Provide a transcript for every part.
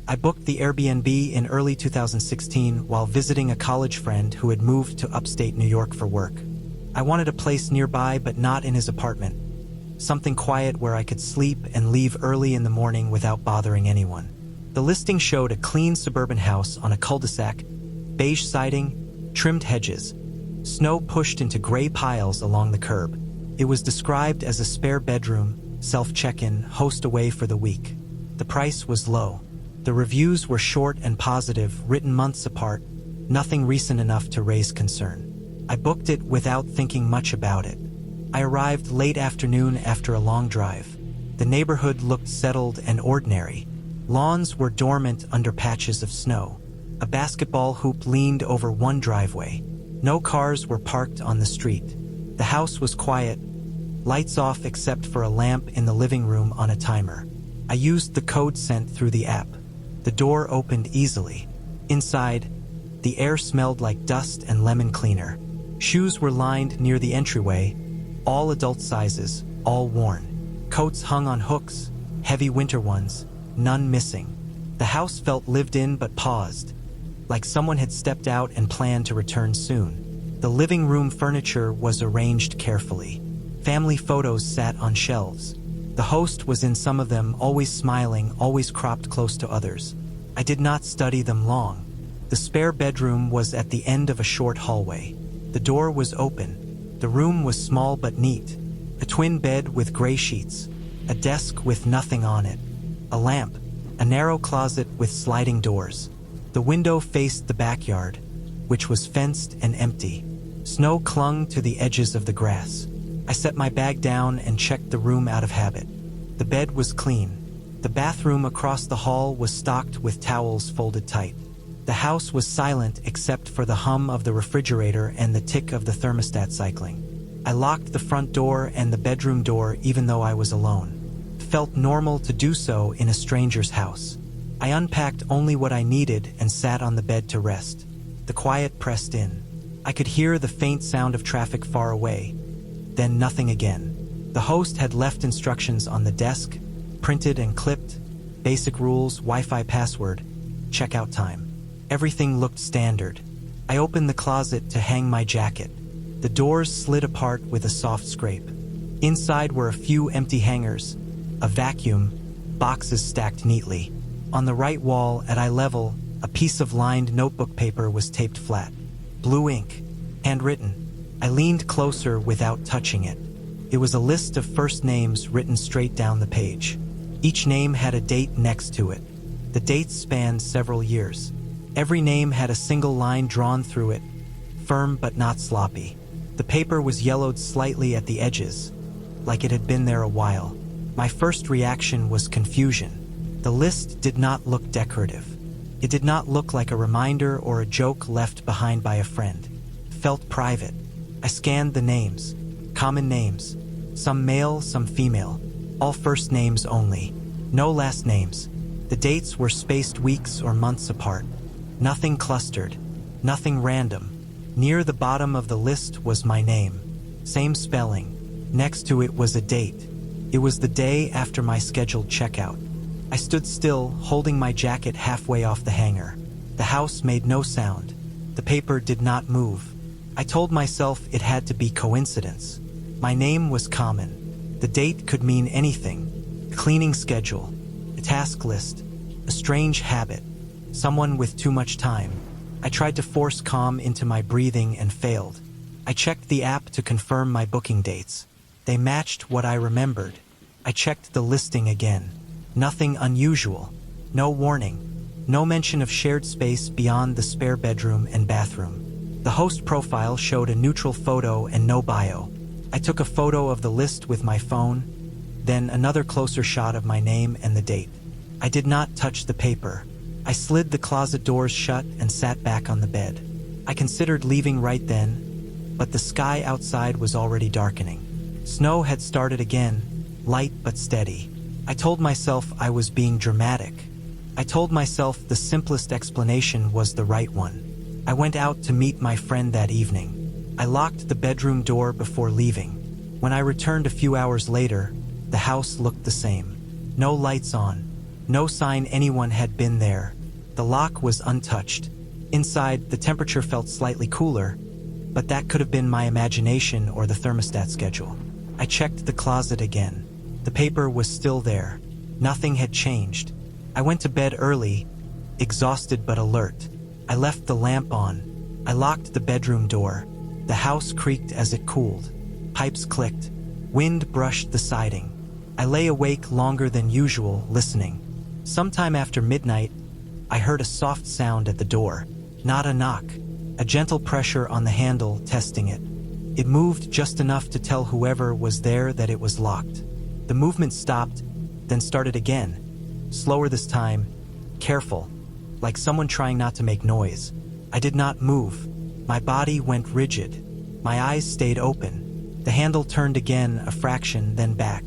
I booked the Airbnb in early 2016 while visiting a college friend who had moved to upstate New York for work. I wanted a place nearby but not in his apartment. Something quiet where I could sleep and leave early in the morning without bothering anyone. The listing showed a clean suburban house on a cul-de-sac, beige siding, trimmed hedges, snow pushed into gray piles along the curb. It was described as a spare bedroom, self-check-in, host away for the week. The price was low. The reviews were short and positive, written months apart, nothing recent enough to raise concern. I booked it without thinking much about it. I arrived late afternoon after a long drive. The neighborhood looked settled and ordinary. Lawns were dormant under patches of snow. A basketball hoop leaned over one driveway. No cars were parked on the street. The house was quiet, lights off except for a lamp in the living room on a timer. I used the code sent through the app. The door opened easily. Inside, the air smelled like dust and lemon cleaner. Shoes were lined near the entryway, all adult sizes, all worn. Coats hung on hooks, heavy winter ones, none missing. The house felt lived in but paused, like someone had stepped out and planned to return soon. The living room furniture was arranged carefully. Family photos sat on shelves. The host was in some of them, always smiling, always cropped close to others. I did not study them long. The spare bedroom was at the end of a short hallway. The door was open. The room was small but neat. A twin bed with gray sheets. A desk with nothing on it. A lamp. A narrow closet with sliding doors. The window faced the backyard, which was fenced and empty. Snow clung to the edges of the grass. I set my bag down and checked the room out of habit. The bed was clean. The bathroom across the hall was stocked with towels folded tight. The house was silent except for the hum of the refrigerator and the tick of the thermostat cycling. I locked the front door and the bedroom door even though I was alone. It felt normal to do so in a stranger's house. I unpacked only what I needed and sat on the bed to rest. The quiet pressed in. I could hear the faint sound of traffic far away. Then nothing again. The host had left instructions on the desk, printed and clipped, basic rules, Wi-Fi password, checkout time. Everything looked standard. I opened the closet to hang my jacket. The doors slid apart with a soft scrape. Inside were a few empty hangers, a vacuum, boxes stacked neatly. On the right wall, at eye level, a piece of lined notebook paper was taped flat. Blue ink, handwritten. I leaned closer without touching it. It was a list of first names written straight down the page. Each name had a date next to it. The dates spanned several years. Every name had a single line drawn through it, firm but not sloppy. The paper was yellowed slightly at the edges, like it had been there a while. My first reaction was confusion. The list did not look decorative. It did not look like a reminder or a joke left behind by a friend. It felt private. I scanned the names. Common names. Some male, some female. All first names only. No last names. The dates were spaced weeks or months apart. Nothing clustered. Nothing random. Near the bottom of the list was my name. Same spelling. Next to it was a date. It was the day after my scheduled checkout. I stood still, holding my jacket halfway off the hanger. The house made no sound. The paper did not move. I told myself it had to be coincidence. My name was common. The date could mean anything. Cleaning schedule, a task list, a strange habit, someone with too much time. I tried to force calm into my breathing and failed. I checked the app to confirm my booking dates. They matched what I remembered. I checked the listing again. Nothing unusual. No warning. No mention of shared space beyond the spare bedroom and bathroom. The host profile showed a neutral photo and no bio. I took a photo of the list with my phone, then another closer shot of my name and the date. I did not touch the paper. I slid the closet doors shut and sat back on the bed. I considered leaving right then, but the sky outside was already darkening. Snow had started again, light but steady. I told myself I was being dramatic. I told myself the simplest explanation was the right one. I went out to meet my friend that evening. I locked the bedroom door before leaving. When I returned a few hours later, the house looked the same. No lights on, No sign anyone had been there. The lock was untouched. Inside, the temperature felt slightly cooler, but that could have been my imagination or the thermostat schedule. I checked the closet again. The paper was still there. Nothing had changed. I went to bed early, exhausted but alert. I left the lamp on. I locked the bedroom door. The house creaked as it cooled. Pipes clicked. Wind brushed the siding. I lay awake longer than usual, listening. Sometime after midnight, I heard a soft sound at the door. Not a knock. A gentle pressure on the handle, testing it. It moved just enough to tell whoever was there that it was locked. The movement stopped, then started again. Slower this time, careful, like someone trying not to make noise. I did not move. My body went rigid. My eyes stayed open. The handle turned again, a fraction, then back.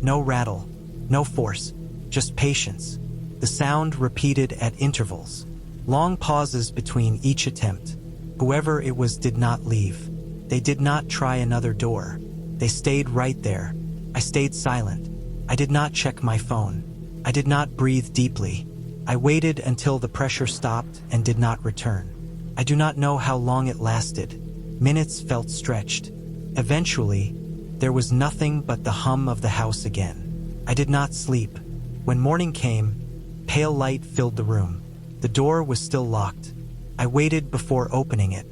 No rattle, no force, just patience. The sound repeated at intervals. Long pauses between each attempt. Whoever it was did not leave. They did not try another door. They stayed right there. I stayed silent. I did not check my phone. I did not breathe deeply. I waited until the pressure stopped and did not return. I do not know how long it lasted. Minutes felt stretched. Eventually, there was nothing but the hum of the house again. I did not sleep. When morning came, pale light filled the room. The door was still locked. I waited before opening it.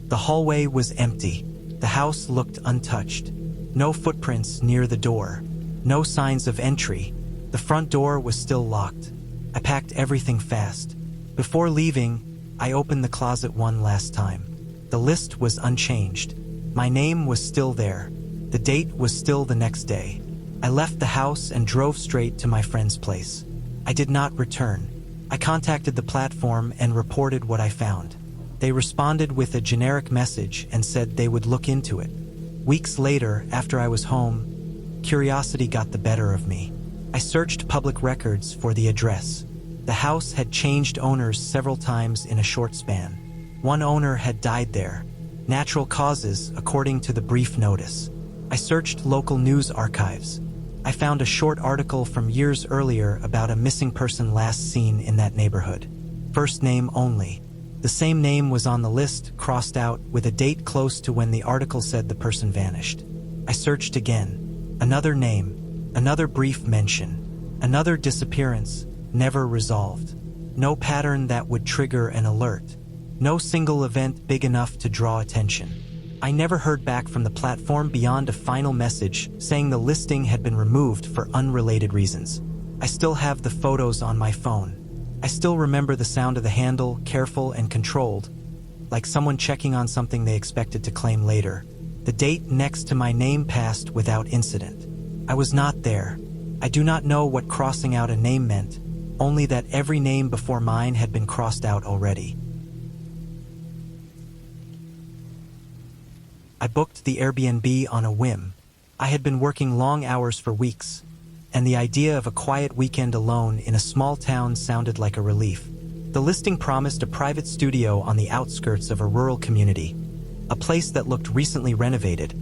The hallway was empty. The house looked untouched. No footprints near the door. No signs of entry. The front door was still locked. I packed everything fast. Before leaving, I opened the closet one last time. The list was unchanged. My name was still there. The date was still the next day. I left the house and drove straight to my friend's place. I did not return. I contacted the platform and reported what I found. They responded with a generic message and said they would look into it. Weeks later, after I was home, curiosity got the better of me. I searched public records for the address. The house had changed owners several times in a short span. One owner had died there. Natural causes, according to the brief notice. I searched local news archives. I found a short article from years earlier about a missing person last seen in that neighborhood. First name only. The same name was on the list, crossed out, with a date close to when the article said the person vanished. I searched again. Another name, another brief mention, another disappearance, never resolved. No pattern that would trigger an alert. No single event big enough to draw attention. I never heard back from the platform beyond a final message saying the listing had been removed for unrelated reasons. I still have the photos on my phone. I still remember the sound of the handle, careful and controlled, like someone checking on something they expected to claim later. The date next to my name passed without incident. I was not there. I do not know what crossing out a name meant, only that every name before mine had been crossed out already. I booked the Airbnb on a whim. I had been working long hours for weeks, and the idea of a quiet weekend alone in a small town sounded like a relief. The listing promised a private studio on the outskirts of a rural community, a place that looked recently renovated,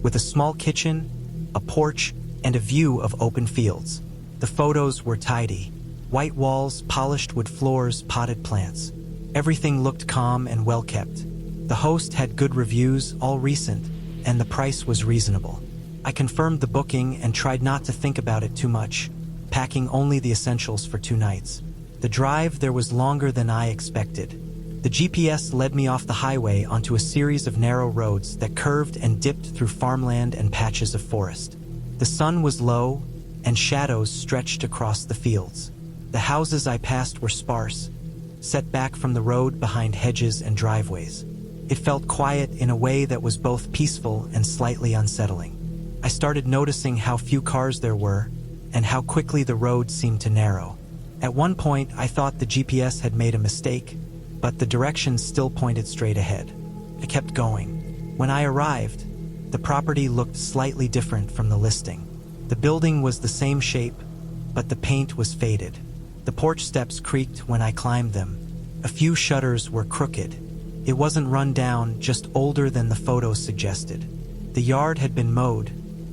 with a small kitchen, a porch, and a view of open fields. The photos were tidy. White walls, polished wood floors, potted plants. Everything looked calm and well kept. The host had good reviews, all recent, and the price was reasonable. I confirmed the booking and tried not to think about it too much, packing only the essentials for 2 nights. The drive there was longer than I expected. The GPS led me off the highway onto a series of narrow roads that curved and dipped through farmland and patches of forest. The sun was low, and shadows stretched across the fields. The houses I passed were sparse, set back from the road behind hedges and driveways. It felt quiet in a way that was both peaceful and slightly unsettling. I started noticing how few cars there were, and how quickly the road seemed to narrow. At one point, I thought the GPS had made a mistake, but the directions still pointed straight ahead. I kept going. When I arrived, the property looked slightly different from the listing. The building was the same shape, but the paint was faded. The porch steps creaked when I climbed them. A few shutters were crooked. It wasn't run down, just older than the photos suggested. The yard had been mowed,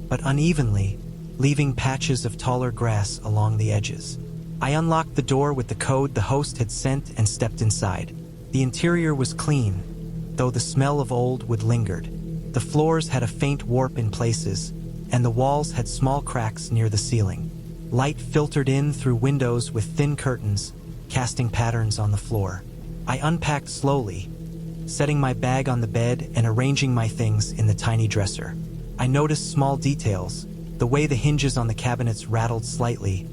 but unevenly, leaving patches of taller grass along the edges. I unlocked the door with the code the host had sent and stepped inside. The interior was clean, though the smell of old wood lingered. The floors had a faint warp in places, and the walls had small cracks near the ceiling. Light filtered in through windows with thin curtains, casting patterns on the floor. I unpacked slowly, setting my bag on the bed and arranging my things in the tiny dresser. I noticed small details, the way the hinges on the cabinets rattled slightly,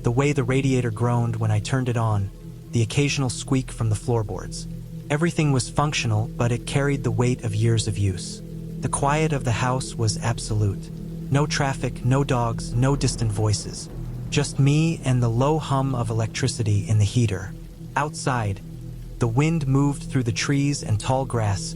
the way the radiator groaned when I turned it on, the occasional squeak from the floorboards. Everything was functional, but it carried the weight of years of use. The quiet of the house was absolute. No traffic, no dogs, no distant voices. Just me and the low hum of electricity in the heater. Outside, the wind moved through the trees and tall grass,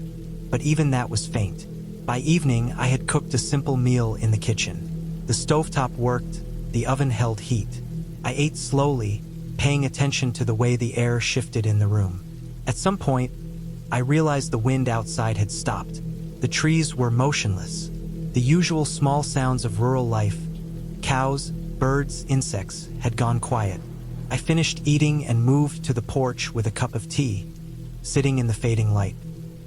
but even that was faint. By evening, I had cooked a simple meal in the kitchen. The stovetop worked, the oven held heat. I ate slowly, paying attention to the way the air shifted in the room. At some point, I realized the wind outside had stopped. The trees were motionless. The usual small sounds of rural life, cows, birds, insects, had gone quiet. I finished eating and moved to the porch with a cup of tea, sitting in the fading light.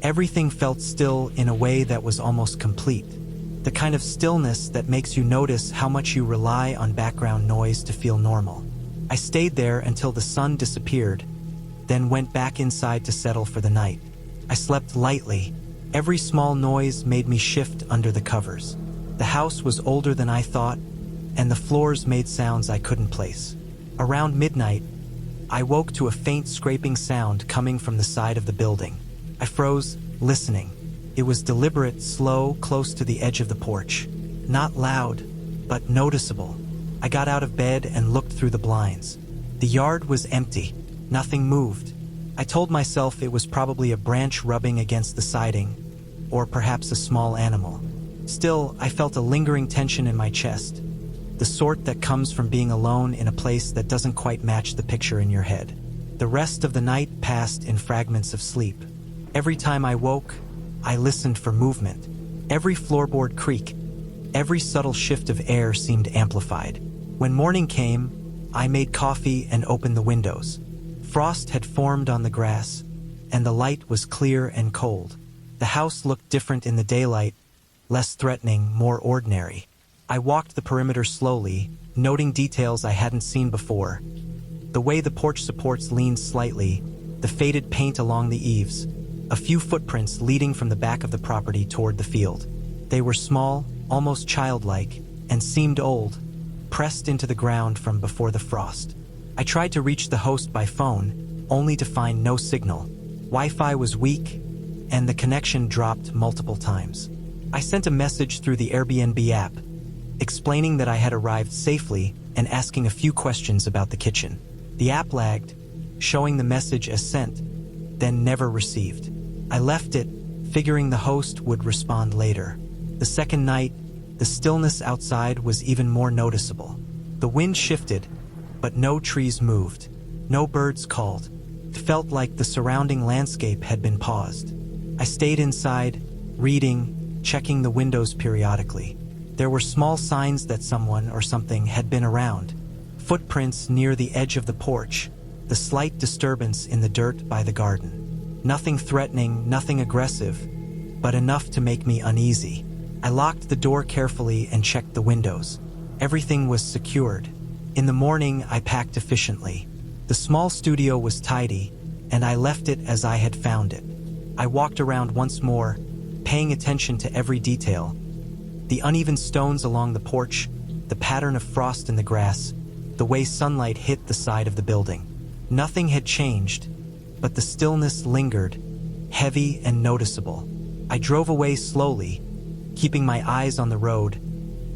Everything felt still in a way that was almost complete. The kind of stillness that makes you notice how much you rely on background noise to feel normal. I stayed there until the sun disappeared, then went back inside to settle for the night. I slept lightly. Every small noise made me shift under the covers. The house was older than I thought, and the floors made sounds I couldn't place. Around midnight, I woke to a faint scraping sound coming from the side of the building. I froze, listening. It was deliberate, slow, close to the edge of the porch. Not loud, but noticeable. I got out of bed and looked through the blinds. The yard was empty. Nothing moved. I told myself it was probably a branch rubbing against the siding, or perhaps a small animal. Still, I felt a lingering tension in my chest, the sort that comes from being alone in a place that doesn't quite match the picture in your head. The rest of the night passed in fragments of sleep. Every time I woke, I listened for movement. Every floorboard creak, every subtle shift of air seemed amplified. When morning came, I made coffee and opened the windows. Frost had formed on the grass, and the light was clear and cold. The house looked different in the daylight, less threatening, more ordinary. I walked the perimeter slowly, noting details I hadn't seen before. The way the porch supports leaned slightly, the faded paint along the eaves, a few footprints leading from the back of the property toward the field. They were small, almost childlike, and seemed old, pressed into the ground from before the frost. I tried to reach the host by phone, only to find no signal. Wi-Fi was weak, and the connection dropped multiple times. I sent a message through the Airbnb app, explaining that I had arrived safely and asking a few questions about the kitchen. The app lagged, showing the message as sent, then never received. I left it, figuring the host would respond later. The second night, the stillness outside was even more noticeable. The wind shifted, but no trees moved. No birds called. It felt like the surrounding landscape had been paused. I stayed inside, reading, checking the windows periodically. There were small signs that someone or something had been around. Footprints near the edge of the porch, the slight disturbance in the dirt by the garden. Nothing threatening, nothing aggressive, but enough to make me uneasy. I locked the door carefully and checked the windows. Everything was secured. In the morning, I packed efficiently. The small studio was tidy, and I left it as I had found it. I walked around once more, paying attention to every detail. The uneven stones along the porch, the pattern of frost in the grass, the way sunlight hit the side of the building. Nothing had changed, but the stillness lingered, heavy and noticeable. I drove away slowly, keeping my eyes on the road,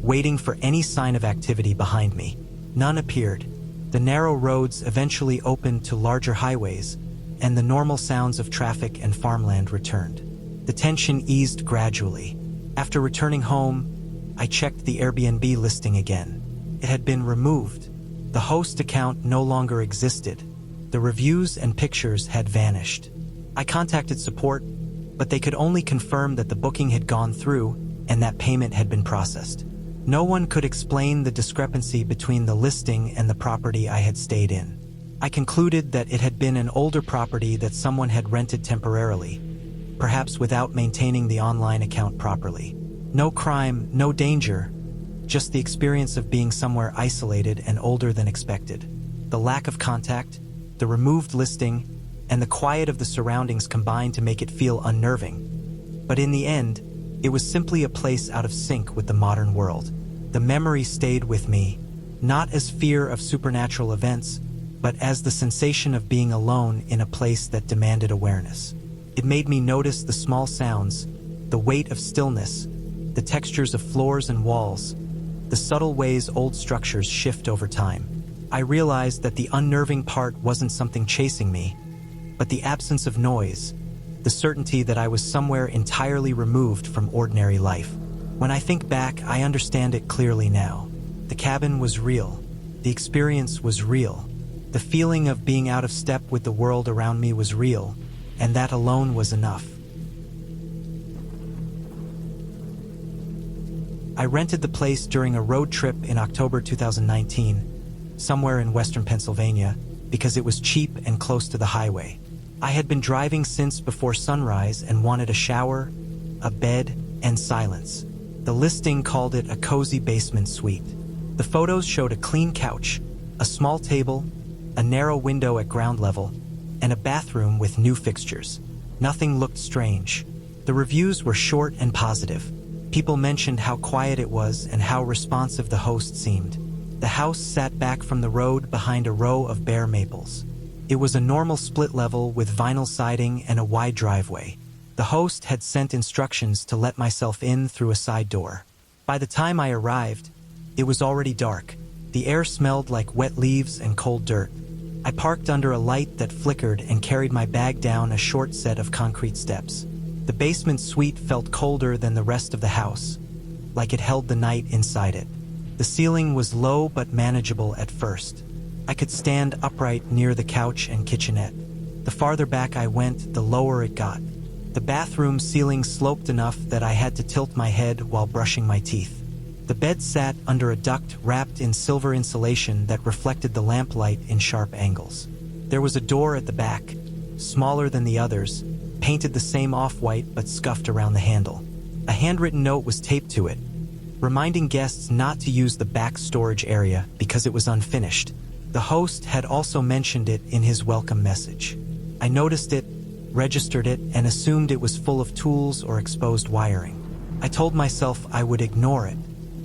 waiting for any sign of activity behind me. None appeared. The narrow roads eventually opened to larger highways, and the normal sounds of traffic and farmland returned. The tension eased gradually. After returning home, I checked the Airbnb listing again. It had been removed. The host account no longer existed. The reviews and pictures had vanished. I contacted support, but they could only confirm that the booking had gone through and that payment had been processed. No one could explain the discrepancy between the listing and the property I had stayed in. I concluded that it had been an older property that someone had rented temporarily, perhaps without maintaining the online account properly. No crime, no danger, just the experience of being somewhere isolated and older than expected. The lack of contact, the removed listing, and the quiet of the surroundings combined to make it feel unnerving. But in the end, it was simply a place out of sync with the modern world. The memory stayed with me, not as fear of supernatural events, but as the sensation of being alone in a place that demanded awareness. It made me notice the small sounds, the weight of stillness, the textures of floors and walls, the subtle ways old structures shift over time. I realized that the unnerving part wasn't something chasing me, but the absence of noise, the certainty that I was somewhere entirely removed from ordinary life. When I think back, I understand it clearly now. The cabin was real. The experience was real. The feeling of being out of step with the world around me was real, and that alone was enough. I rented the place during a road trip in October 2019, somewhere in western Pennsylvania, because it was cheap and close to the highway. I had been driving since before sunrise and wanted a shower, a bed, and silence. The listing called it a cozy basement suite. The photos showed a clean couch, a small table, a narrow window at ground level, and a bathroom with new fixtures. Nothing looked strange. The reviews were short and positive. People mentioned how quiet it was and how responsive the host seemed. The house sat back from the road behind a row of bare maples. It was a normal split level with vinyl siding and a wide driveway. The host had sent instructions to let myself in through a side door. By the time I arrived, it was already dark. The air smelled like wet leaves and cold dirt. I parked under a light that flickered and carried my bag down a short set of concrete steps. The basement suite felt colder than the rest of the house, like it held the night inside it. The ceiling was low but manageable at first. I could stand upright near the couch and kitchenette. The farther back I went, the lower it got. The bathroom ceiling sloped enough that I had to tilt my head while brushing my teeth. The bed sat under a duct wrapped in silver insulation that reflected the lamplight in sharp angles. There was a door at the back, smaller than the others, painted the same off-white but scuffed around the handle. A handwritten note was taped to it, reminding guests not to use the back storage area because it was unfinished. The host had also mentioned it in his welcome message. I noticed it, registered it, and assumed it was full of tools or exposed wiring. I told myself I would ignore it.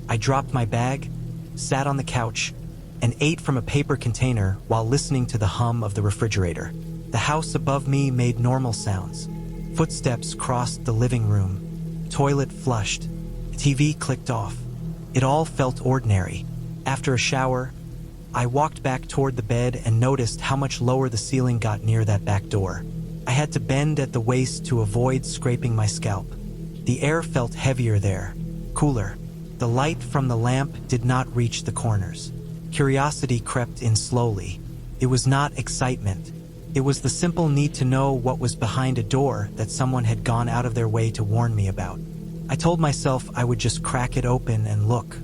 I dropped my bag, sat on the couch, and ate from a paper container while listening to the hum of the refrigerator. The house above me made normal sounds. Footsteps crossed the living room. Toilet flushed. TV clicked off. It all felt ordinary. After a shower, I walked back toward the bed and noticed how much lower the ceiling got near that back door. I had to bend at the waist to avoid scraping my scalp. The air felt heavier there, cooler. The light from the lamp did not reach the corners. Curiosity crept in slowly. It was not excitement. It was the simple need to know what was behind a door that someone had gone out of their way to warn me about. I told myself I would just crack it open and look.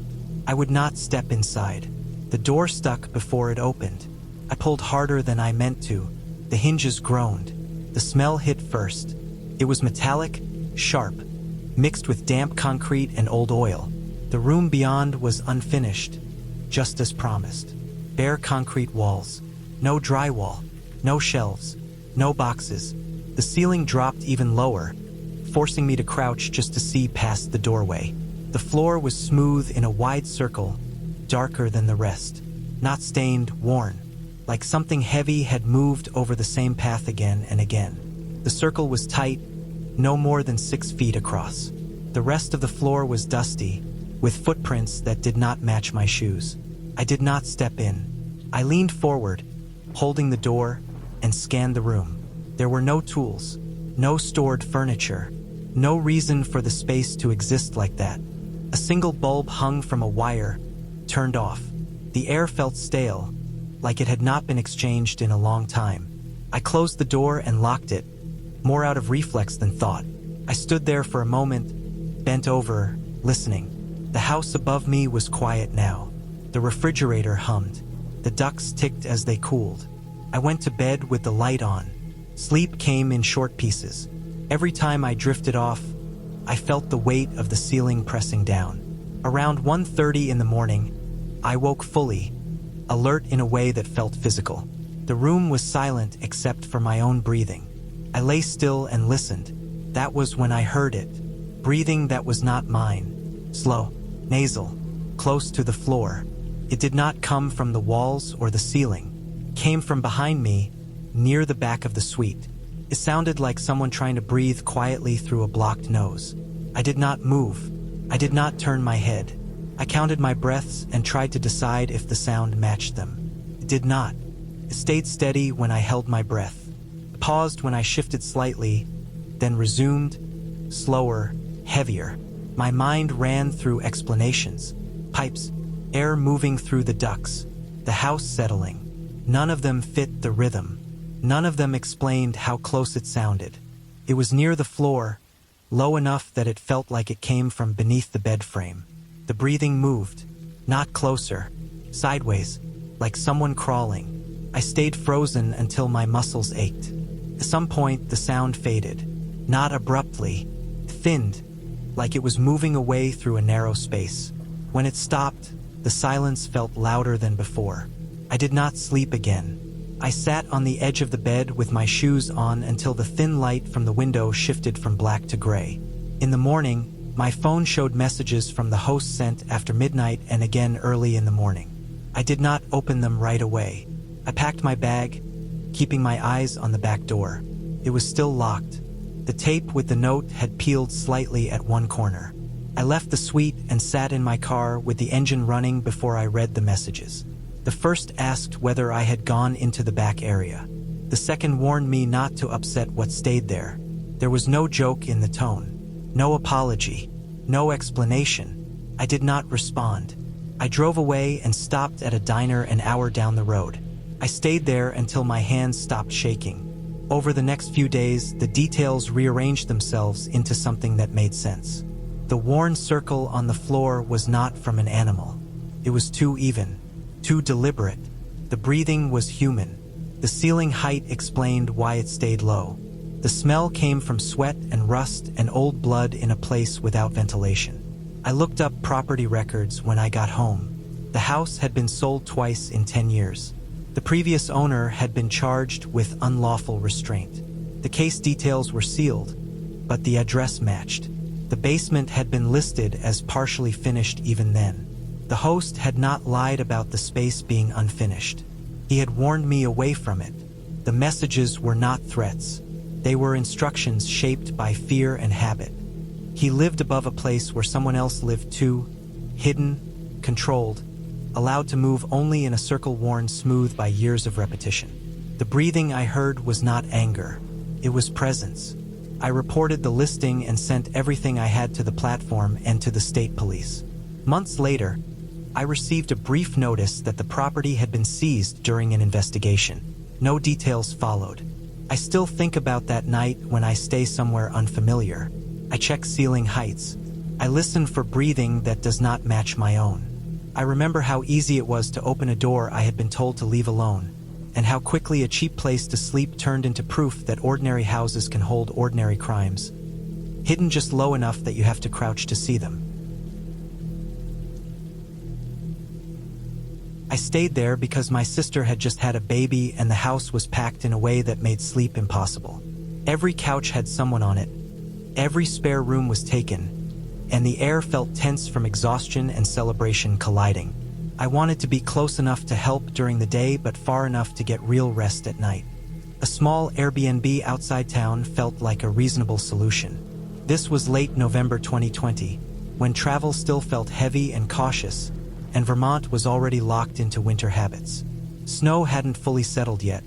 I would not step inside. The door stuck before it opened. I pulled harder than I meant to. The hinges groaned. The smell hit first. It was metallic, sharp, mixed with damp concrete and old oil. The room beyond was unfinished, just as promised. Bare concrete walls. No drywall. No shelves. No boxes. The ceiling dropped even lower, forcing me to crouch just to see past the doorway. The floor was smooth in a wide circle, darker than the rest. Not stained, worn, like something heavy had moved over the same path again and again. The circle was tight, no more than 6 feet across. The rest of the floor was dusty, with footprints that did not match my shoes. I did not step in. I leaned forward, holding the door, and scanned the room. There were no tools, no stored furniture, no reason for the space to exist like that. A single bulb hung from a wire, turned off. The air felt stale, like it had not been exchanged in a long time. I closed the door and locked it, more out of reflex than thought. I stood there for a moment, bent over, listening. The house above me was quiet now. The refrigerator hummed. The ducks ticked as they cooled. I went to bed with the light on. Sleep came in short pieces. Every time I drifted off, I felt the weight of the ceiling pressing down. Around 1:30 in the morning, I woke fully, alert in a way that felt physical. The room was silent except for my own breathing. I lay still and listened. That was when I heard it. Breathing that was not mine. Slow, nasal, close to the floor. It did not come from the walls or the ceiling. It came from behind me, near the back of the suite. It sounded like someone trying to breathe quietly through a blocked nose. I did not move. I did not turn my head. I counted my breaths and tried to decide if the sound matched them. It did not. It stayed steady when I held my breath. It paused when I shifted slightly, then resumed, slower, heavier. My mind ran through explanations. Pipes, air moving through the ducts, the house settling. None of them fit the rhythm. None of them explained how close it sounded. It was near the floor, low enough that it felt like it came from beneath the bed frame. The breathing moved, not closer, sideways, like someone crawling. I stayed frozen until my muscles ached. At some point, the sound faded. Not abruptly, thinned, like it was moving away through a narrow space. When it stopped, the silence felt louder than before. I did not sleep again. I sat on the edge of the bed with my shoes on until the thin light from the window shifted from black to gray. In the morning, my phone showed messages from the host sent after midnight and again early in the morning. I did not open them right away. I packed my bag, keeping my eyes on the back door. It was still locked. The tape with the note had peeled slightly at one corner. I left the suite and sat in my car with the engine running before I read the messages. The first asked whether I had gone into the back area. The second warned me not to upset what stayed there. There was no joke in the tone. No apology. No explanation. I did not respond. I drove away and stopped at a diner an hour down the road. I stayed there until my hands stopped shaking. Over the next few days, the details rearranged themselves into something that made sense. The worn circle on the floor was not from an animal. It was too even, too deliberate. The breathing was human. The ceiling height explained why it stayed low. The smell came from sweat and rust and old blood in a place without ventilation. I looked up property records when I got home. The house had been sold twice in 10 years. The previous owner had been charged with unlawful restraint. The case details were sealed, but the address matched. The basement had been listed as partially finished even then. The host had not lied about the space being unfinished. He had warned me away from it. The messages were not threats. They were instructions shaped by fear and habit. He lived above a place where someone else lived too, hidden, controlled, allowed to move only in a circle worn smooth by years of repetition. The breathing I heard was not anger. It was presence. I reported the listing and sent everything I had to the platform and to the state police. Months later, I received a brief notice that the property had been seized during an investigation. No details followed. I still think about that night when I stay somewhere unfamiliar. I check ceiling heights. I listen for breathing that does not match my own. I remember how easy it was to open a door I had been told to leave alone, and how quickly a cheap place to sleep turned into proof that ordinary houses can hold ordinary crimes, hidden just low enough that you have to crouch to see them. I stayed there because my sister had just had a baby and the house was packed in a way that made sleep impossible. Every couch had someone on it. Every spare room was taken, and the air felt tense from exhaustion and celebration colliding. I wanted to be close enough to help during the day but far enough to get real rest at night. A small Airbnb outside town felt like a reasonable solution. This was late November 2020, when travel still felt heavy and cautious, and Vermont was already locked into winter habits. Snow hadn't fully settled yet,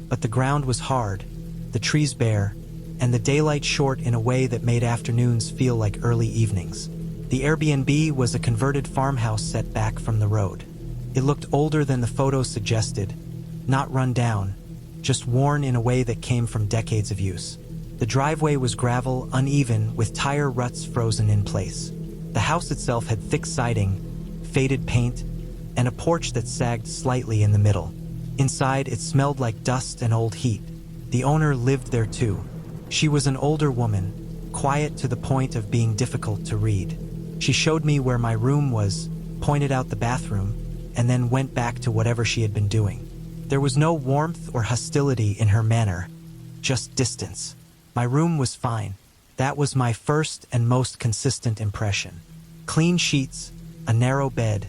but the ground was hard, the trees bare, and the daylight short in a way that made afternoons feel like early evenings. The Airbnb was a converted farmhouse set back from the road. It looked older than the photos suggested, not run down, just worn in a way that came from decades of use. The driveway was gravel, uneven, with tire ruts frozen in place. The house itself had thick siding, faded paint, and a porch that sagged slightly in the middle. Inside, it smelled like dust and old heat. The owner lived there too. She was an older woman, quiet to the point of being difficult to read. She showed me where my room was, pointed out the bathroom, and then went back to whatever she had been doing. There was no warmth or hostility in her manner, just distance. My room was fine. That was my first and most consistent impression. Clean sheets, a narrow bed,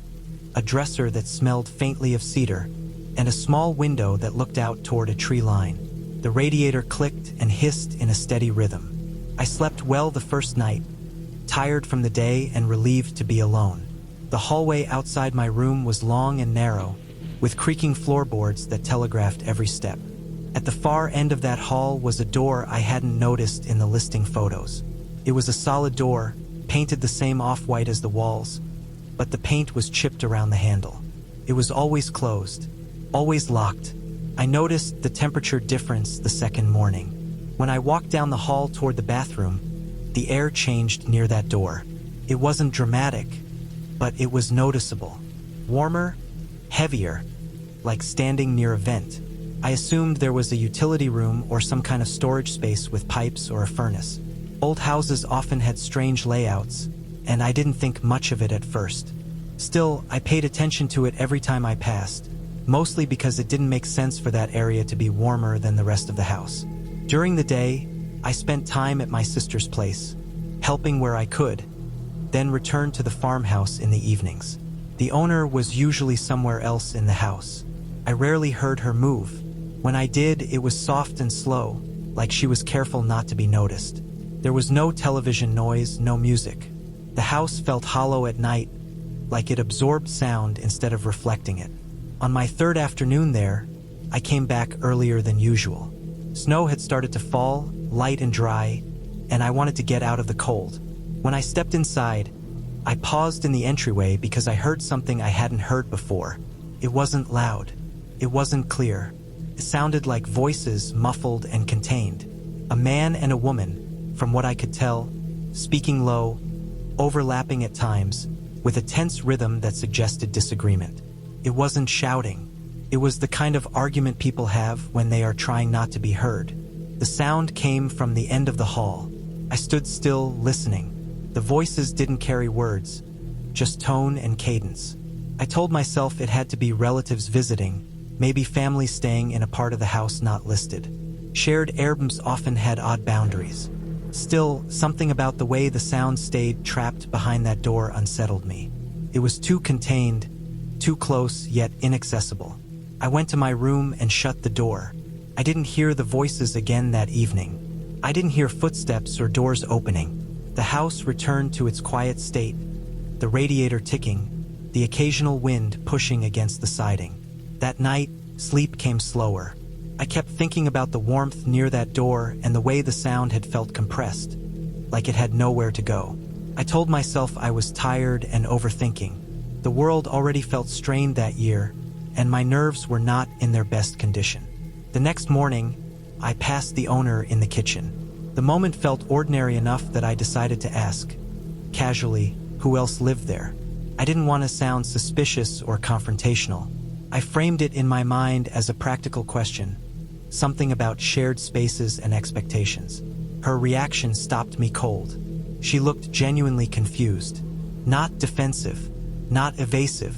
a dresser that smelled faintly of cedar, and a small window that looked out toward a tree line. The radiator clicked and hissed in a steady rhythm. I slept well the first night, tired from the day and relieved to be alone. The hallway outside my room was long and narrow, with creaking floorboards that telegraphed every step. At the far end of that hall was a door I hadn't noticed in the listing photos. It was a solid door, painted the same off-white as the walls, but the paint was chipped around the handle. It was always closed, always locked. I noticed the temperature difference the second morning. When I walked down the hall toward the bathroom, the air changed near that door. It wasn't dramatic, but it was noticeable. Warmer, heavier, like standing near a vent. I assumed there was a utility room or some kind of storage space with pipes or a furnace. Old houses often had strange layouts, and I didn't think much of it at first. Still, I paid attention to it every time I passed, mostly because it didn't make sense for that area to be warmer than the rest of the house. During the day, I spent time at my sister's place, helping where I could, then returned to the farmhouse in the evenings. The owner was usually somewhere else in the house. I rarely heard her move. When I did, it was soft and slow, like she was careful not to be noticed. There was no television noise, no music. The house felt hollow at night, like it absorbed sound instead of reflecting it. On my third afternoon there, I came back earlier than usual. Snow had started to fall, light and dry, and I wanted to get out of the cold. When I stepped inside, I paused in the entryway because I heard something I hadn't heard before. It wasn't loud. It wasn't clear. It sounded like voices, muffled and contained. A man and a woman, from what I could tell, speaking low, overlapping at times, with a tense rhythm that suggested disagreement. It wasn't shouting. It was the kind of argument people have when they are trying not to be heard. The sound came from the end of the hall. I stood still, listening. The voices didn't carry words, just tone and cadence. I told myself it had to be relatives visiting, maybe family staying in a part of the house not listed. Shared Airbnbs often had odd boundaries. Still, something about the way the sound stayed trapped behind that door unsettled me. It was too contained, too close yet inaccessible. I went to my room and shut the door. I didn't hear the voices again that evening. I didn't hear footsteps or doors opening. The house returned to its quiet state, the radiator ticking, the occasional wind pushing against the siding. That night, sleep came slower. I kept thinking about the warmth near that door and the way the sound had felt compressed, like it had nowhere to go. I told myself I was tired and overthinking. The world already felt strained that year, and my nerves were not in their best condition. The next morning, I passed the owner in the kitchen. The moment felt ordinary enough that I decided to ask, casually, who else lived there. I didn't want to sound suspicious or confrontational. I framed it in my mind as a practical question, something about shared spaces and expectations. Her reaction stopped me cold. She looked genuinely confused. Not defensive, not evasive,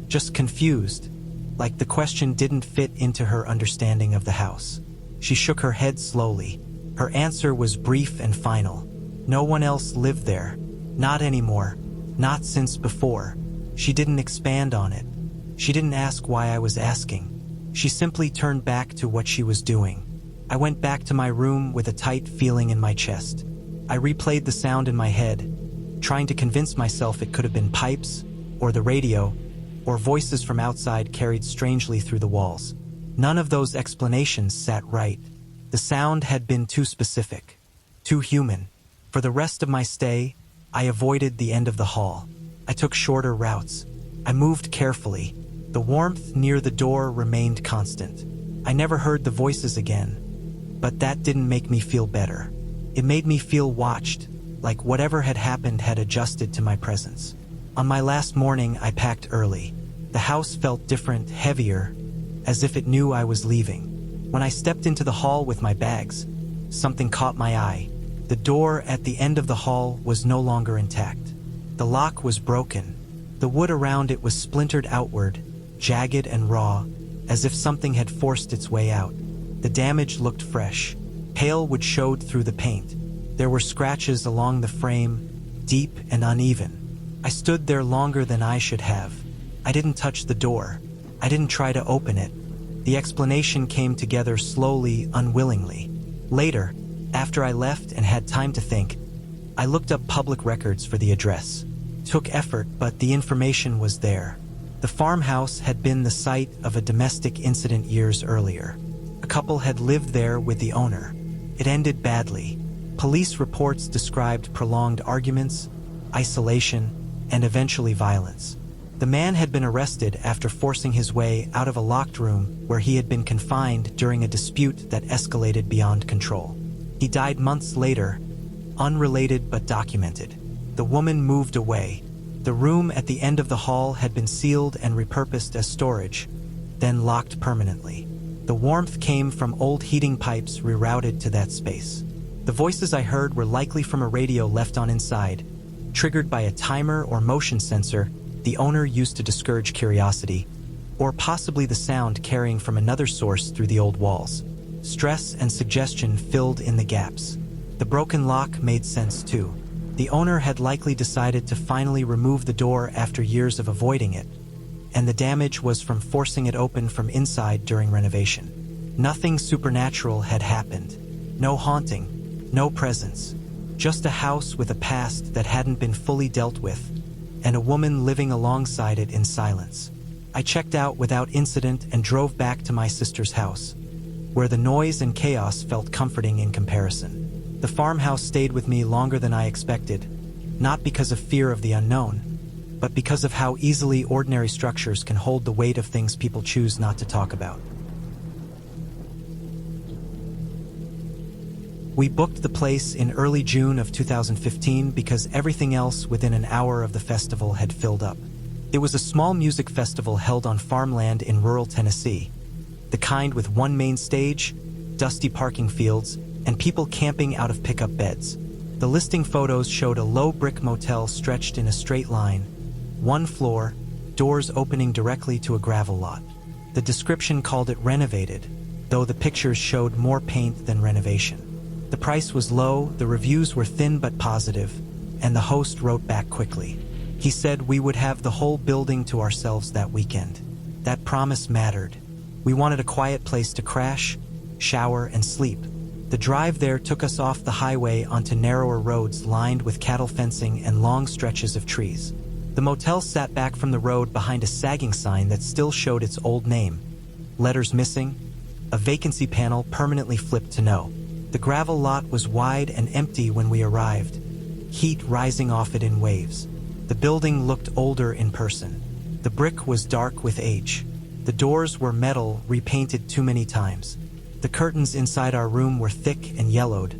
just confused, like the question didn't fit into her understanding of the house. She shook her head slowly. Her answer was brief and final. No one else lived there. Not anymore. Not since before. She didn't expand on it. She didn't ask why I was asking. She simply turned back to what she was doing. I went back to my room with a tight feeling in my chest. I replayed the sound in my head, trying to convince myself it could have been pipes, or the radio, or voices from outside carried strangely through the walls. None of those explanations sat right. The sound had been too specific, too human. For the rest of my stay, I avoided the end of the hall. I took shorter routes. I moved carefully. The warmth near the door remained constant. I never heard the voices again, but that didn't make me feel better. It made me feel watched, like whatever had happened had adjusted to my presence. On my last morning, I packed early. The house felt different, heavier, as if it knew I was leaving. When I stepped into the hall with my bags, something caught my eye. The door at the end of the hall was no longer intact. The lock was broken. The wood around it was splintered outward, jagged and raw, as if something had forced its way out. The damage looked fresh. Pale wood showed through the paint. There were scratches along the frame, deep and uneven. I stood there longer than I should have. I didn't touch the door. I didn't try to open it. The explanation came together slowly, unwillingly. Later, after I left and had time to think, I looked up public records for the address. Took effort, but the information was there. The farmhouse had been the site of a domestic incident years earlier. A couple had lived there with the owner. It ended badly. Police reports described prolonged arguments, isolation, and eventually violence. The man had been arrested after forcing his way out of a locked room where he had been confined during a dispute that escalated beyond control. He died months later, unrelated but documented. The woman moved away. The room at the end of the hall had been sealed and repurposed as storage, then locked permanently. The warmth came from old heating pipes rerouted to that space. The voices I heard were likely from a radio left on inside, triggered by a timer or motion sensor the owner used to discourage curiosity, or possibly the sound carrying from another source through the old walls. Stress and suggestion filled in the gaps. The broken lock made sense too. The owner had likely decided to finally remove the door after years of avoiding it, and the damage was from forcing it open from inside during renovation. Nothing supernatural had happened. No haunting, no presence. Just a house with a past that hadn't been fully dealt with, and a woman living alongside it in silence. I checked out without incident and drove back to my sister's house, where the noise and chaos felt comforting in comparison. The farmhouse stayed with me longer than I expected, not because of fear of the unknown, but because of how easily ordinary structures can hold the weight of things people choose not to talk about. We booked the place in early June of 2015 because everything else within an hour of the festival had filled up. It was a small music festival held on farmland in rural Tennessee, the kind with one main stage, dusty parking fields, and people camping out of pickup beds. The listing photos showed a low brick motel stretched in a straight line, one floor, doors opening directly to a gravel lot. The description called it renovated, though the pictures showed more paint than renovation. The price was low, the reviews were thin but positive, and the host wrote back quickly. He said we would have the whole building to ourselves that weekend. That promise mattered. We wanted a quiet place to crash, shower, and sleep. The drive there took us off the highway onto narrower roads lined with cattle fencing and long stretches of trees. The motel sat back from the road behind a sagging sign that still showed its old name. Letters missing, a vacancy panel permanently flipped to no. The gravel lot was wide and empty when we arrived, heat rising off it in waves. The building looked older in person. The brick was dark with age. The doors were metal, repainted too many times. The curtains inside our room were thick and yellowed,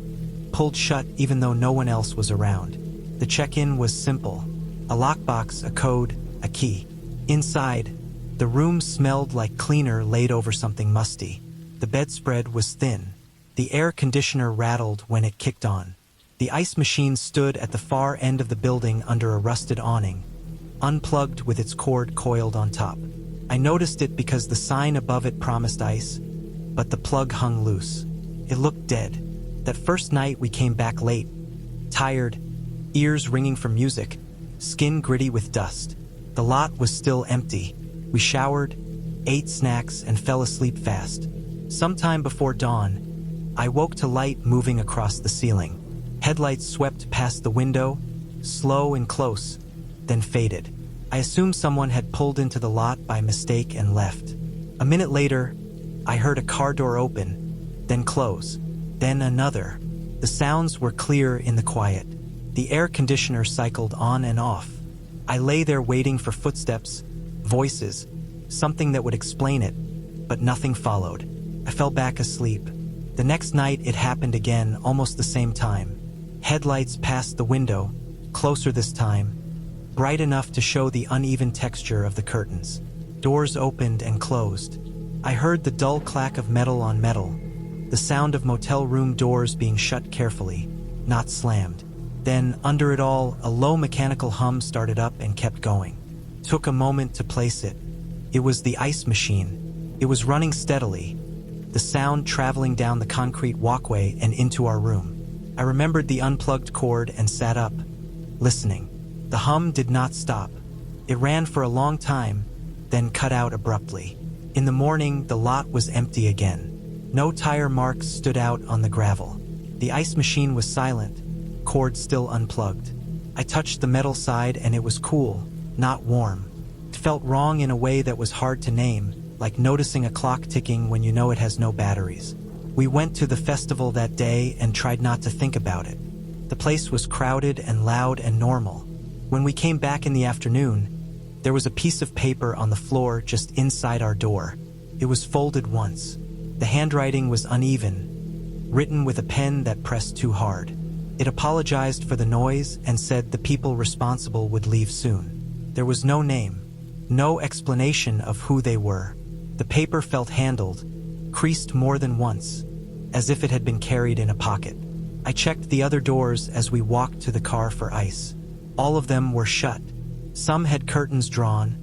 pulled shut even though no one else was around. The check-in was simple. A lockbox, a code, a key. Inside, the room smelled like cleaner laid over something musty. The bedspread was thin. The air conditioner rattled when it kicked on. The ice machine stood at the far end of the building under a rusted awning, unplugged with its cord coiled on top. I noticed it because the sign above it promised ice, but the plug hung loose. It looked dead. That first night we came back late, tired, ears ringing from music, skin gritty with dust. The lot was still empty. We showered, ate snacks, and fell asleep fast. Sometime before dawn, I woke to light moving across the ceiling. Headlights swept past the window, slow and close, then faded. I assumed someone had pulled into the lot by mistake and left. A minute later, I heard a car door open, then close, then another. The sounds were clear in the quiet. The air conditioner cycled on and off. I lay there waiting for footsteps, voices, something that would explain it, but nothing followed. I fell back asleep. The next night it happened again, almost the same time. Headlights passed the window, closer this time, bright enough to show the uneven texture of the curtains. Doors opened and closed. I heard the dull clack of metal on metal, the sound of motel room doors being shut carefully, not slammed. Then, under it all, a low mechanical hum started up and kept going. Took a moment to place it. It was the ice machine. It was running steadily, the sound traveling down the concrete walkway and into our room. I remembered the unplugged cord and sat up, listening. The hum did not stop. It ran for a long time, then cut out abruptly. In the morning, the lot was empty again. No tire marks stood out on the gravel. The ice machine was silent, cord still unplugged. I touched the metal side and it was cool, not warm. It felt wrong in a way that was hard to name, like noticing a clock ticking when you know it has no batteries. We went to the festival that day and tried not to think about it. The place was crowded and loud and normal. When we came back in the afternoon, there was a piece of paper on the floor just inside our door. It was folded once. The handwriting was uneven, written with a pen that pressed too hard. It apologized for the noise and said the people responsible would leave soon. There was no name, no explanation of who they were. The paper felt handled, creased more than once, as if it had been carried in a pocket. I checked the other doors as we walked to the car for ice. All of them were shut. Some had curtains drawn,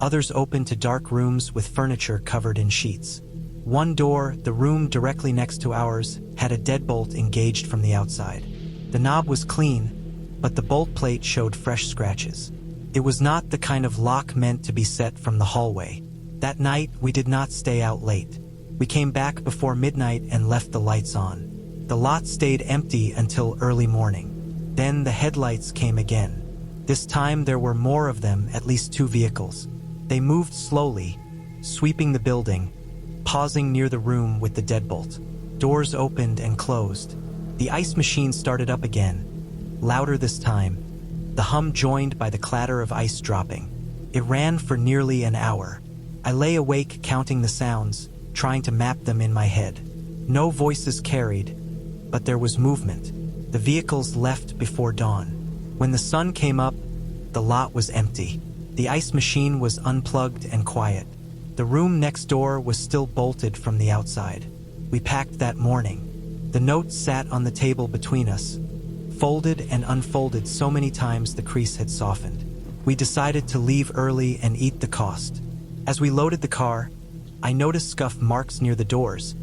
others open to dark rooms with furniture covered in sheets. One door, the room directly next to ours, had a deadbolt engaged from the outside. The knob was clean, but the bolt plate showed fresh scratches. It was not the kind of lock meant to be set from the hallway. That night, we did not stay out late. We came back before midnight and left the lights on. The lot stayed empty until early morning. Then the headlights came again. This time there were more of them, at least 2 vehicles. They moved slowly, sweeping the building, pausing near the room with the deadbolt. Doors opened and closed. The ice machine started up again, louder this time, the hum joined by the clatter of ice dropping. It ran for nearly an hour. I lay awake counting the sounds, trying to map them in my head. No voices carried, but there was movement. The vehicles left before dawn. When the sun came up, the lot was empty. The ice machine was unplugged and quiet. The room next door was still bolted from the outside. We packed that morning. The note sat on the table between us, folded and unfolded so many times the crease had softened. We decided to leave early and eat the cost. As we loaded the car, I noticed scuff marks near the doors,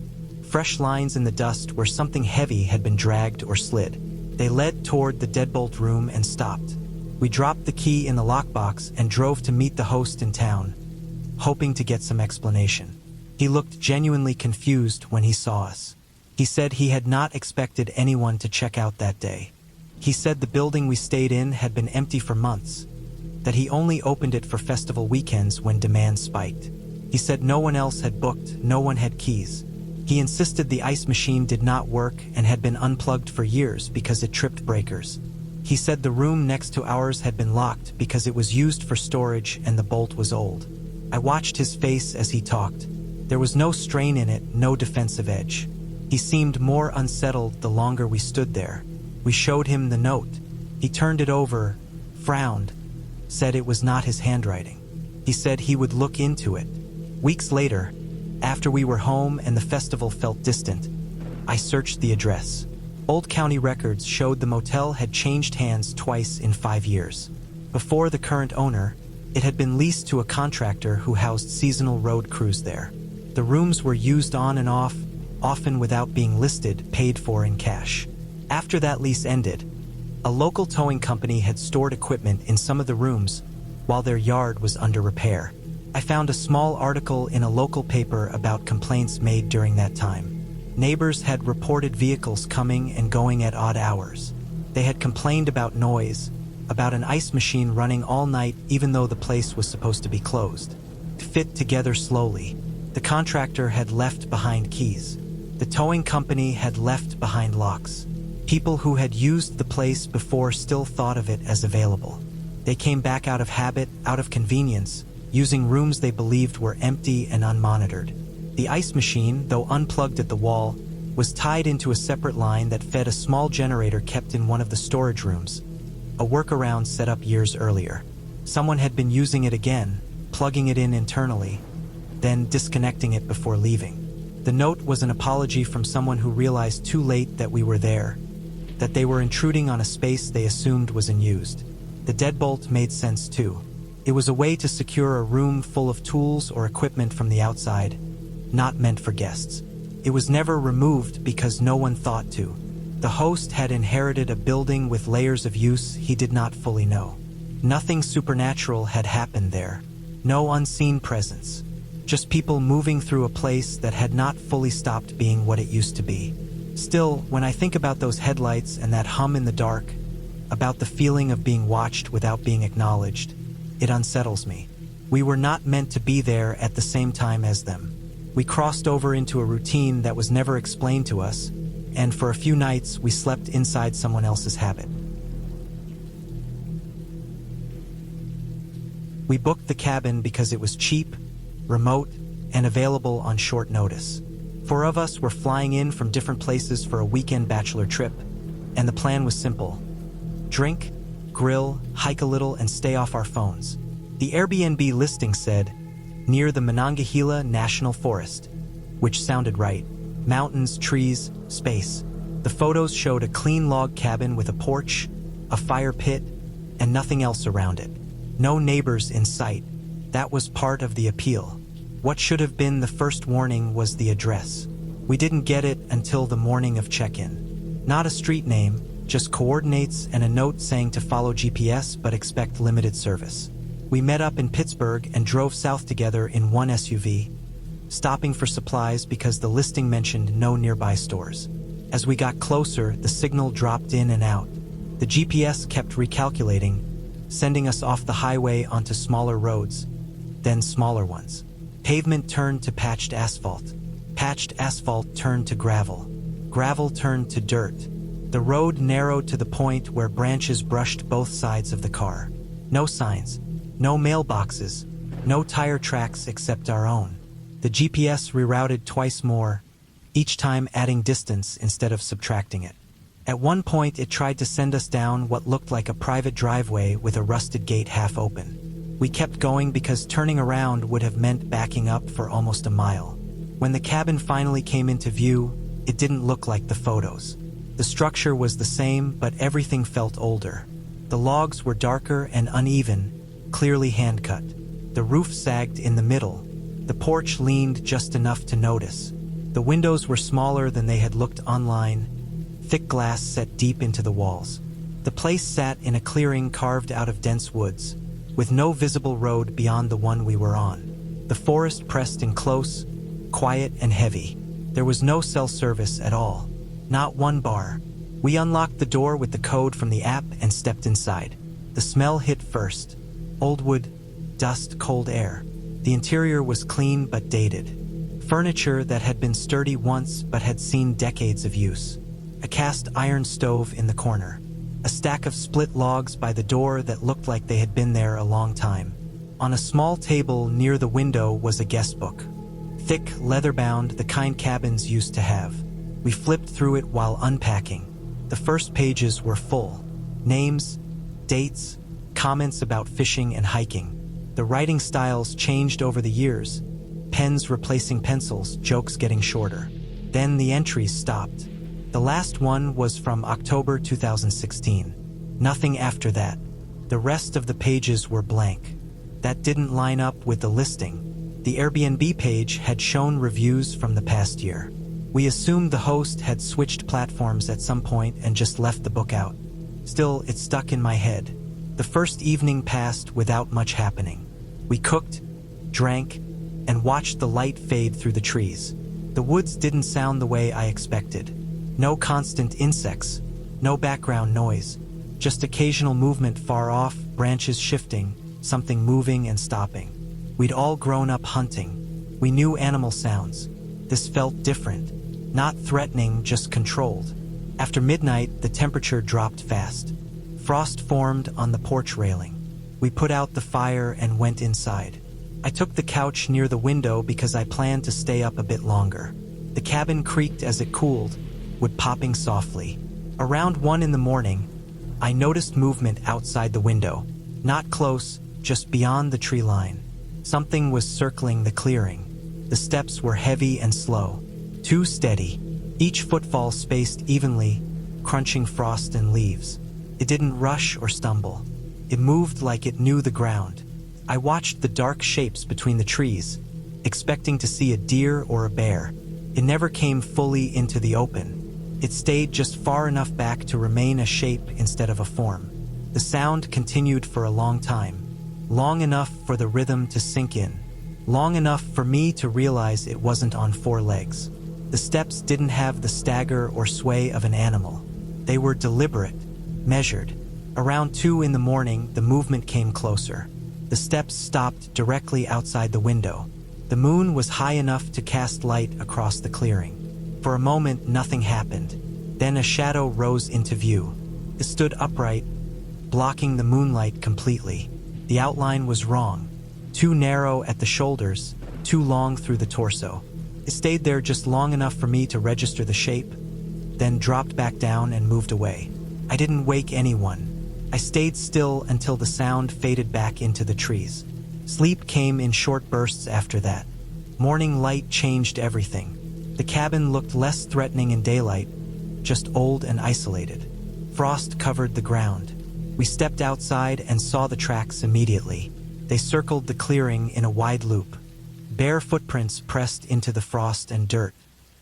fresh lines in the dust where something heavy had been dragged or slid. They led toward the deadbolt room and stopped. We dropped the key in the lockbox and drove to meet the host in town, hoping to get some explanation. He looked genuinely confused when he saw us. He said he had not expected anyone to check out that day. He said the building we stayed in had been empty for months, that he only opened it for festival weekends when demand spiked. He said no one else had booked, no one had keys. He insisted the ice machine did not work and had been unplugged for years because it tripped breakers. He said the room next to ours had been locked because it was used for storage and the bolt was old. I watched his face as he talked. There was no strain in it, no defensive edge. He seemed more unsettled the longer we stood there. We showed him the note. He turned it over, frowned, said it was not his handwriting. He said he would look into it. Weeks later, after we were home and the festival felt distant, I searched the address. Old county records showed the motel had changed hands twice in 5 years. Before the current owner, it had been leased to a contractor who housed seasonal road crews there. The rooms were used on and off, often without being listed, paid for in cash. After that lease ended, a local towing company had stored equipment in some of the rooms while their yard was under repair. I found a small article in a local paper about complaints made during that time. Neighbors had reported vehicles coming and going at odd hours. They had complained about noise, about an ice machine running all night even though the place was supposed to be closed. It fit together slowly. The contractor had left behind keys. The towing company had left behind locks. People who had used the place before still thought of it as available. They came back out of habit, out of convenience, using rooms they believed were empty and unmonitored. The ice machine, though unplugged at the wall, was tied into a separate line that fed a small generator kept in one of the storage rooms, a workaround set up years earlier. Someone had been using it again, plugging it in internally, then disconnecting it before leaving. The note was an apology from someone who realized too late that we were there, that they were intruding on a space they assumed was unused. The deadbolt made sense too. It was a way to secure a room full of tools or equipment from the outside, not meant for guests. It was never removed because no one thought to. The host had inherited a building with layers of use he did not fully know. Nothing supernatural had happened there. No unseen presence. Just people moving through a place that had not fully stopped being what it used to be. Still, when I think about those headlights and that hum in the dark, about the feeling of being watched without being acknowledged, it unsettles me. We were not meant to be there at the same time as them. We crossed over into a routine that was never explained to us, and for a few nights we slept inside someone else's habit. We booked the cabin because it was cheap, remote, and available on short notice. 4 of us were flying in from different places for a weekend bachelor trip, and the plan was simple. Drink, grill, hike a little, and stay off our phones. The Airbnb listing said, near the Monongahela National Forest, which sounded right. Mountains, trees, space. The photos showed a clean log cabin with a porch, a fire pit, and nothing else around it. No neighbors in sight. That was part of the appeal. What should have been the first warning was the address. We didn't get it until the morning of check-in. Not a street name, just coordinates and a note saying to follow GPS but expect limited service. We met up in Pittsburgh and drove south together in one SUV, stopping for supplies because the listing mentioned no nearby stores. As we got closer, the signal dropped in and out. The GPS kept recalculating, sending us off the highway onto smaller roads, then smaller ones. Pavement turned to patched asphalt. Patched asphalt turned to gravel. Gravel turned to dirt. The road narrowed to the point where branches brushed both sides of the car. No signs, no mailboxes, no tire tracks except our own. The GPS rerouted twice more, each time adding distance instead of subtracting it. At one point, it tried to send us down what looked like a private driveway with a rusted gate half open. We kept going because turning around would have meant backing up for almost a mile. When the cabin finally came into view, it didn't look like the photos. The structure was the same, but everything felt older. The logs were darker and uneven, clearly hand-cut. The roof sagged in the middle. The porch leaned just enough to notice. The windows were smaller than they had looked online, thick glass set deep into the walls. The place sat in a clearing carved out of dense woods, with no visible road beyond the one we were on. The forest pressed in close, quiet and heavy. There was no cell service at all. Not one bar. We unlocked the door with the code from the app and stepped inside. The smell hit first. Old wood, dust, cold air. The interior was clean but dated. Furniture that had been sturdy once but had seen decades of use. A cast iron stove in the corner. A stack of split logs by the door that looked like they had been there a long time. On a small table near the window was a guest book. Thick, leather-bound, the kind cabins used to have. We flipped through it while unpacking. The first pages were full. Names, dates, comments about fishing and hiking. The writing styles changed over the years. Pens replacing pencils, jokes getting shorter. Then the entries stopped. The last one was from October 2016. Nothing after that. The rest of the pages were blank. That didn't line up with the listing. The Airbnb page had shown reviews from the past year. We assumed the host had switched platforms at some point and just left the book out. Still, it stuck in my head. The first evening passed without much happening. We cooked, drank, and watched the light fade through the trees. The woods didn't sound the way I expected. No constant insects, no background noise, just occasional movement far off, branches shifting, something moving and stopping. We'd all grown up hunting. We knew animal sounds. This felt different, not threatening, just controlled. After midnight, the temperature dropped fast. Frost formed on the porch railing. We put out the fire and went inside. I took the couch near the window because I planned to stay up a bit longer. The cabin creaked as it cooled, wood popping softly. Around 1 in the morning, I noticed movement outside the window. Not close, just beyond the tree line. Something was circling the clearing. The steps were heavy and slow, too steady. Each footfall spaced evenly, crunching frost and leaves. It didn't rush or stumble. It moved like it knew the ground. I watched the dark shapes between the trees, expecting to see a deer or a bear. It never came fully into the open. It stayed just far enough back to remain a shape instead of a form. The sound continued for a long time. Long enough for the rhythm to sink in. Long enough for me to realize it wasn't on 4 legs. The steps didn't have the stagger or sway of an animal. They were deliberate, measured. Around 2 in the morning, the movement came closer. The steps stopped directly outside the window. The moon was high enough to cast light across the clearing. For a moment, nothing happened. Then a shadow rose into view. It stood upright, blocking the moonlight completely. The outline was wrong. Too narrow at the shoulders, too long through the torso. It stayed there just long enough for me to register the shape, then dropped back down and moved away. I didn't wake anyone. I stayed still until the sound faded back into the trees. Sleep came in short bursts after that. Morning light changed everything. The cabin looked less threatening in daylight, just old and isolated. Frost covered the ground. We stepped outside and saw the tracks immediately. They circled the clearing in a wide loop. Bare footprints pressed into the frost and dirt.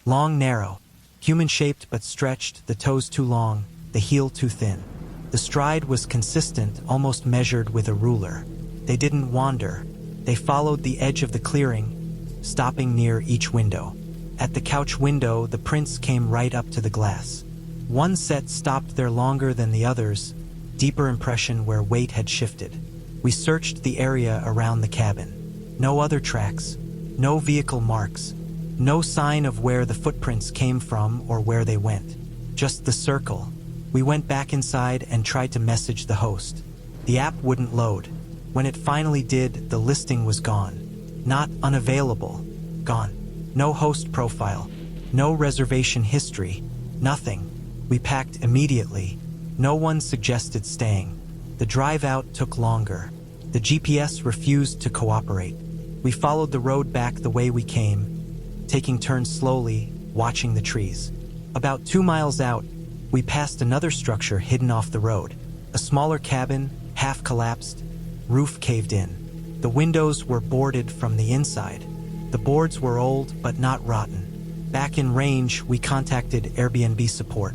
Long, narrow, human-shaped but stretched, the toes too long, the heel too thin. The stride was consistent, almost measured with a ruler. They didn't wander. They followed the edge of the clearing, stopping near each window. At the couch window, the prints came right up to the glass. One set stopped there longer than the others, deeper impression where weight had shifted. We searched the area around the cabin. No other tracks, no vehicle marks, no sign of where the footprints came from or where they went. Just the circle. We went back inside and tried to message the host. The app wouldn't load. When it finally did, the listing was gone. Not unavailable. Gone. No host profile. No reservation history. Nothing. We packed immediately. No one suggested staying. The drive out took longer. The GPS refused to cooperate. We followed the road back the way we came, taking turns slowly, watching the trees. About 2 miles out, we passed another structure hidden off the road. A smaller cabin, half collapsed, roof caved in. The windows were boarded from the inside. The boards were old but not rotten. Back in range, we contacted Airbnb support.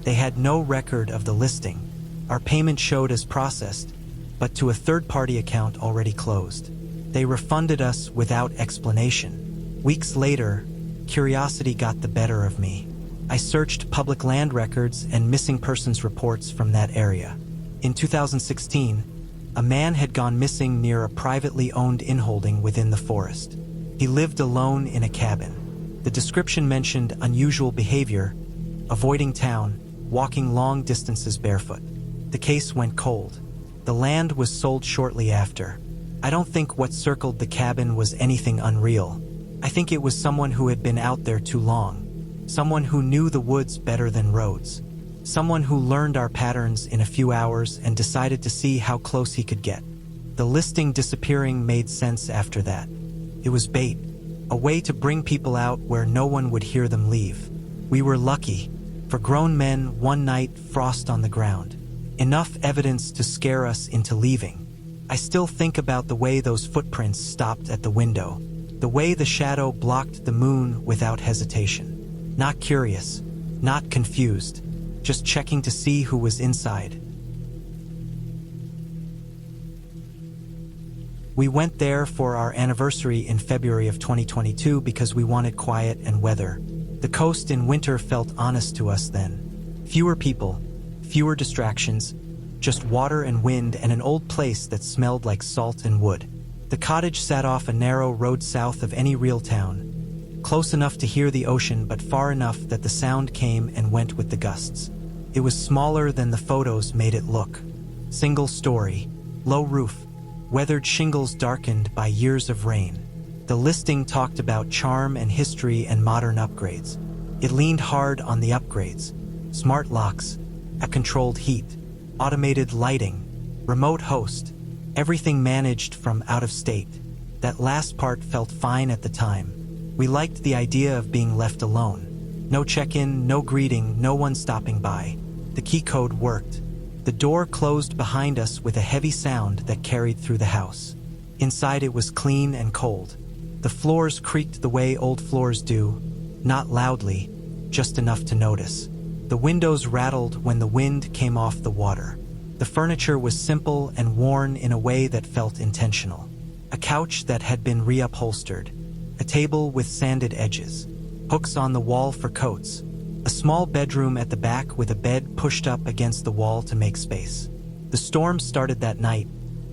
They had no record of the listing. Our payment showed as processed, but to a third-party account already closed. They refunded us without explanation. Weeks later, curiosity got the better of me. I searched public land records and missing persons reports from that area. In 2016, a man had gone missing near a privately owned inholding within the forest. He lived alone in a cabin. The description mentioned unusual behavior, avoiding town, walking long distances barefoot. The case went cold. The land was sold shortly after. I don't think what circled the cabin was anything unreal. I think it was someone who had been out there too long. Someone who knew the woods better than roads. Someone who learned our patterns in a few hours and decided to see how close he could get. The listing disappearing made sense after that. It was bait, a way to bring people out where no one would hear them leave. We were lucky. For grown men, one night, frost on the ground. Enough evidence to scare us into leaving. I still think about the way those footprints stopped at the window. The way the shadow blocked the moon without hesitation. Not curious, not confused, just checking to see who was inside. We went there for our anniversary in February of 2022 because we wanted quiet and weather. The coast in winter felt honest to us then. Fewer people, fewer distractions, just water and wind and an old place that smelled like salt and wood. The cottage sat off a narrow road south of any real town, close enough to hear the ocean but far enough that the sound came and went with the gusts. It was smaller than the photos made it look. Single story, low roof, weathered shingles darkened by years of rain. The listing talked about charm and history and modern upgrades. It leaned hard on the upgrades: smart locks, a controlled heat, automated lighting, remote host, everything managed from out of state. That last part felt fine at the time. We liked the idea of being left alone. No check-in, no greeting, no one stopping by. The key code worked. The door closed behind us with a heavy sound that carried through the house. Inside it was clean and cold. The floors creaked the way old floors do, not loudly, just enough to notice. The windows rattled when the wind came off the water. The furniture was simple and worn in a way that felt intentional. A couch that had been reupholstered. A table with sanded edges. Hooks on the wall for coats. A small bedroom at the back with a bed pushed up against the wall to make space. The storm started that night,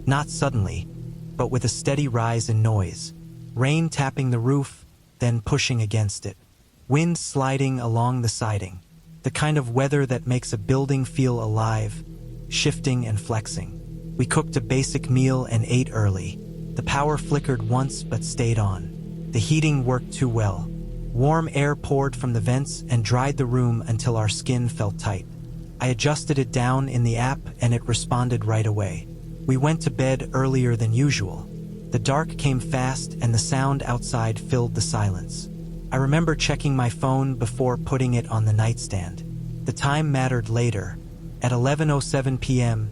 not suddenly, but with a steady rise in noise. Rain tapping the roof, then pushing against it. Wind sliding along the siding. The kind of weather that makes a building feel alive, shifting and flexing. We cooked a basic meal and ate early. The power flickered once but stayed on. The heating worked too well. Warm air poured from the vents and dried the room until our skin felt tight. I adjusted it down in the app and it responded right away. We went to bed earlier than usual. The dark came fast and the sound outside filled the silence. I remember checking my phone before putting it on the nightstand. The time mattered later. At 11:07 p.m.,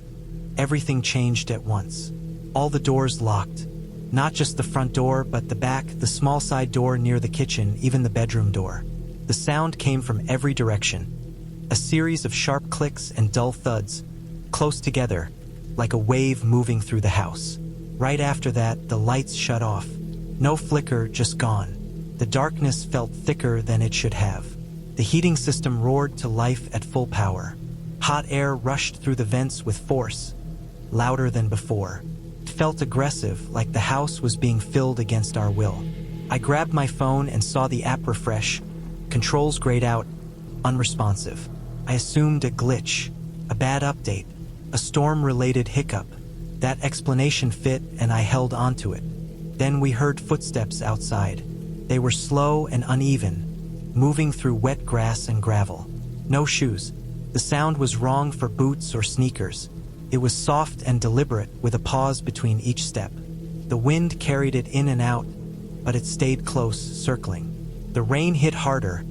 everything changed at once. All the doors locked. Not just the front door, but the back, the small side door near the kitchen, even the bedroom door. The sound came from every direction. A series of sharp clicks and dull thuds, close together, like a wave moving through the house. Right after that, the lights shut off. No flicker, just gone. The darkness felt thicker than it should have. The heating system roared to life at full power. Hot air rushed through the vents with force, louder than before. It felt aggressive, like the house was being filled against our will. I grabbed my phone and saw the app refresh. Controls grayed out, unresponsive. I assumed a glitch, a bad update, a storm-related hiccup. That explanation fit, and I held onto it. Then we heard footsteps outside. They were slow and uneven, moving through wet grass and gravel. No shoes. The sound was wrong for boots or sneakers. It was soft and deliberate, with a pause between each step. The wind carried it in and out, but it stayed close, circling. The rain hit harder,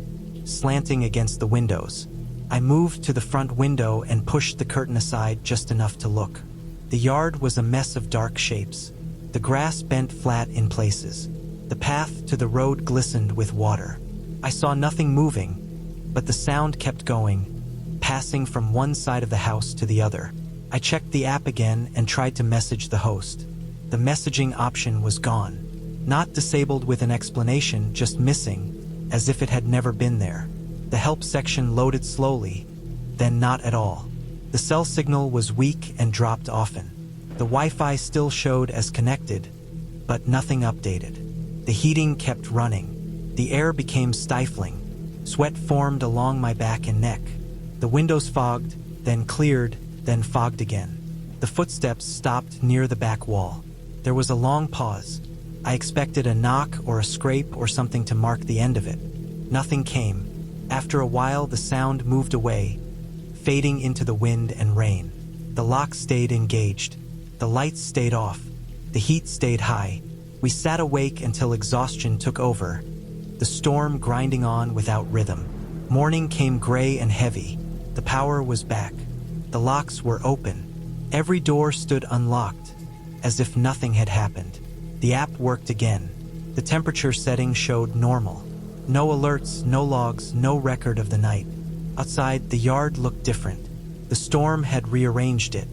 slanting against the windows. I moved to the front window and pushed the curtain aside just enough to look. The yard was a mess of dark shapes. The grass bent flat in places. The path to the road glistened with water. I saw nothing moving, but the sound kept going, passing from one side of the house to the other. I checked the app again and tried to message the host. The messaging option was gone. Not disabled with an explanation, just missing, as if it had never been there. The help section loaded slowly, then not at all. The cell signal was weak and dropped often. The Wi-Fi still showed as connected, but nothing updated. The heating kept running. The air became stifling. Sweat formed along my back and neck. The windows fogged, then cleared, then fogged again. The footsteps stopped near the back wall. There was a long pause. I expected a knock or a scrape or something to mark the end of it. Nothing came. After a while, the sound moved away, fading into the wind and rain. The lock stayed engaged. The lights stayed off. The heat stayed high. We sat awake until exhaustion took over, the storm grinding on without rhythm. Morning came gray and heavy. The power was back. The locks were open. Every door stood unlocked, as if nothing had happened. The app worked again. The temperature setting showed normal. No alerts, no logs, no record of the night. Outside, the yard looked different. The storm had rearranged it.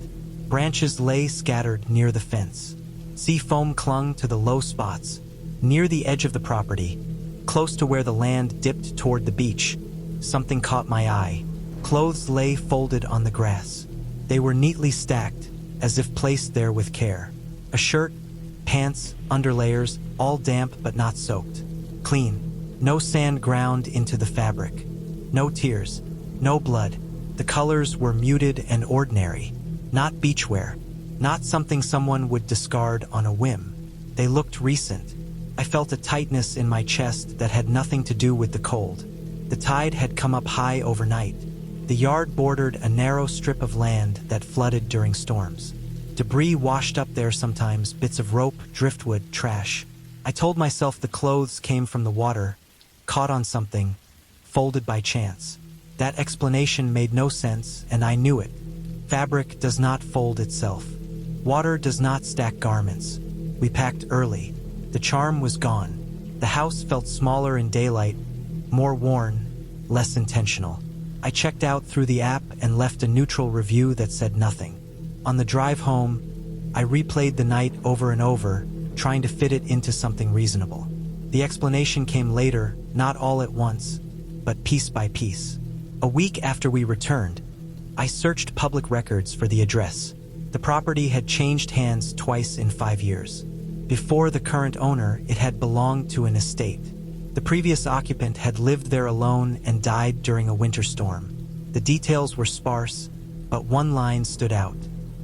Branches lay scattered near the fence. Sea foam clung to the low spots. Near the edge of the property, close to where the land dipped toward the beach, something caught my eye. Clothes lay folded on the grass. They were neatly stacked, as if placed there with care. A shirt, pants, underlayers, all damp but not soaked. Clean. No sand ground into the fabric. No tears. No blood. The colors were muted and ordinary. Not beachwear. Not something someone would discard on a whim. They looked recent. I felt a tightness in my chest that had nothing to do with the cold. The tide had come up high overnight. The yard bordered a narrow strip of land that flooded during storms. Debris washed up there sometimes, bits of rope, driftwood, trash. I told myself the clothes came from the water, caught on something, folded by chance. That explanation made no sense, and I knew it. Fabric does not fold itself. Water does not stack garments. We packed early. The charm was gone. The house felt smaller in daylight, more worn, less intentional. I checked out through the app and left a neutral review that said nothing. On the drive home, I replayed the night over and over, trying to fit it into something reasonable. The explanation came later, not all at once, but piece by piece. A week after we returned, I searched public records for the address. The property had changed hands twice in 5 years. Before the current owner, it had belonged to an estate. The previous occupant had lived there alone and died during a winter storm. The details were sparse, but one line stood out.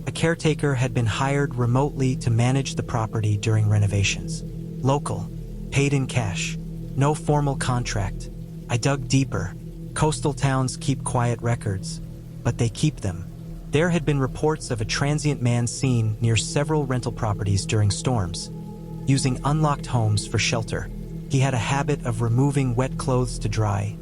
A caretaker had been hired remotely to manage the property during renovations. Local, paid in cash, no formal contract. I dug deeper. Coastal towns keep quiet records, but they keep them. There had been reports of a transient man seen near several rental properties during storms, using unlocked homes for shelter. He had a habit of removing wet clothes to dry,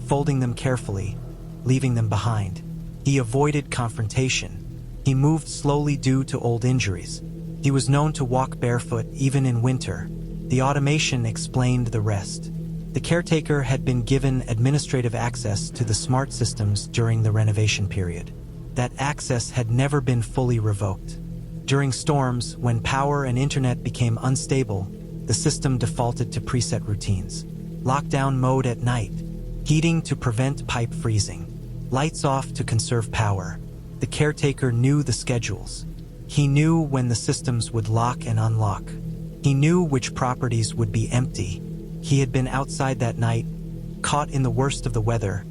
folding them carefully, leaving them behind. He avoided confrontation. He moved slowly due to old injuries. He was known to walk barefoot even in winter. The automation explained the rest. The caretaker had been given administrative access to the smart systems during the renovation period. That access had never been fully revoked. During storms, when power and internet became unstable, the system defaulted to preset routines. Lockdown mode at night, heating to prevent pipe freezing, lights off to conserve power. The caretaker knew the schedules. He knew when the systems would lock and unlock. He knew which properties would be empty. He had been outside that night, caught in the worst of the weather,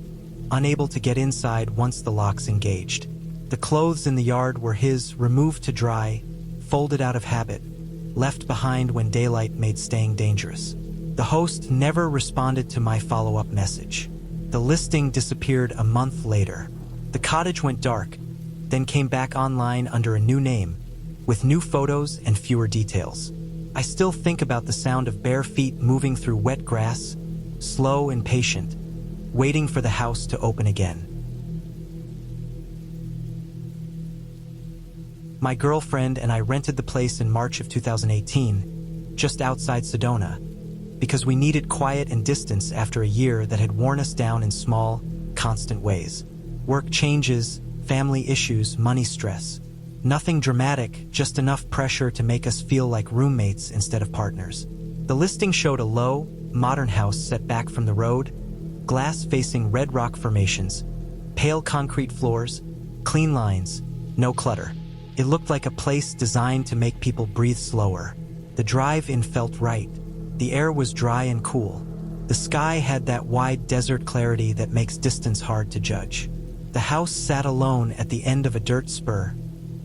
unable to get inside once the locks engaged. The clothes in the yard were his, removed to dry, folded out of habit, left behind when daylight made staying dangerous. The host never responded to my follow-up message. The listing disappeared a month later. The cottage went dark, then came back online under a new name, with new photos and fewer details. I still think about the sound of bare feet moving through wet grass, slow and patient, waiting for the house to open again. My girlfriend and I rented the place in March of 2018, just outside Sedona, because we needed quiet and distance after a year that had worn us down in small, constant ways. Work changes, family issues, money stress. Nothing dramatic, just enough pressure to make us feel like roommates instead of partners. The listing showed a low, modern house set back from the road, glass-facing red rock formations, pale concrete floors, clean lines, no clutter. It looked like a place designed to make people breathe slower. The drive-in felt right. The air was dry and cool. The sky had that wide desert clarity that makes distance hard to judge. The house sat alone at the end of a dirt spur,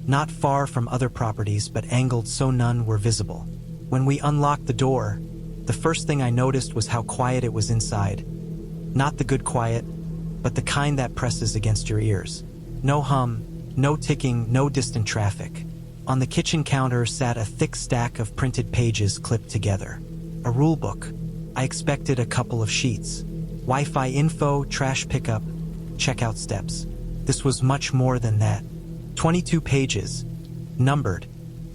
not far from other properties but angled so none were visible. When we unlocked the door, the first thing I noticed was how quiet it was inside. Not the good quiet, but the kind that presses against your ears. No hum, no ticking, no distant traffic. On the kitchen counter sat a thick stack of printed pages clipped together. A rule book. I expected a couple of sheets. Wi-Fi info, trash pickup, checkout steps. This was much more than that. 22 pages, numbered,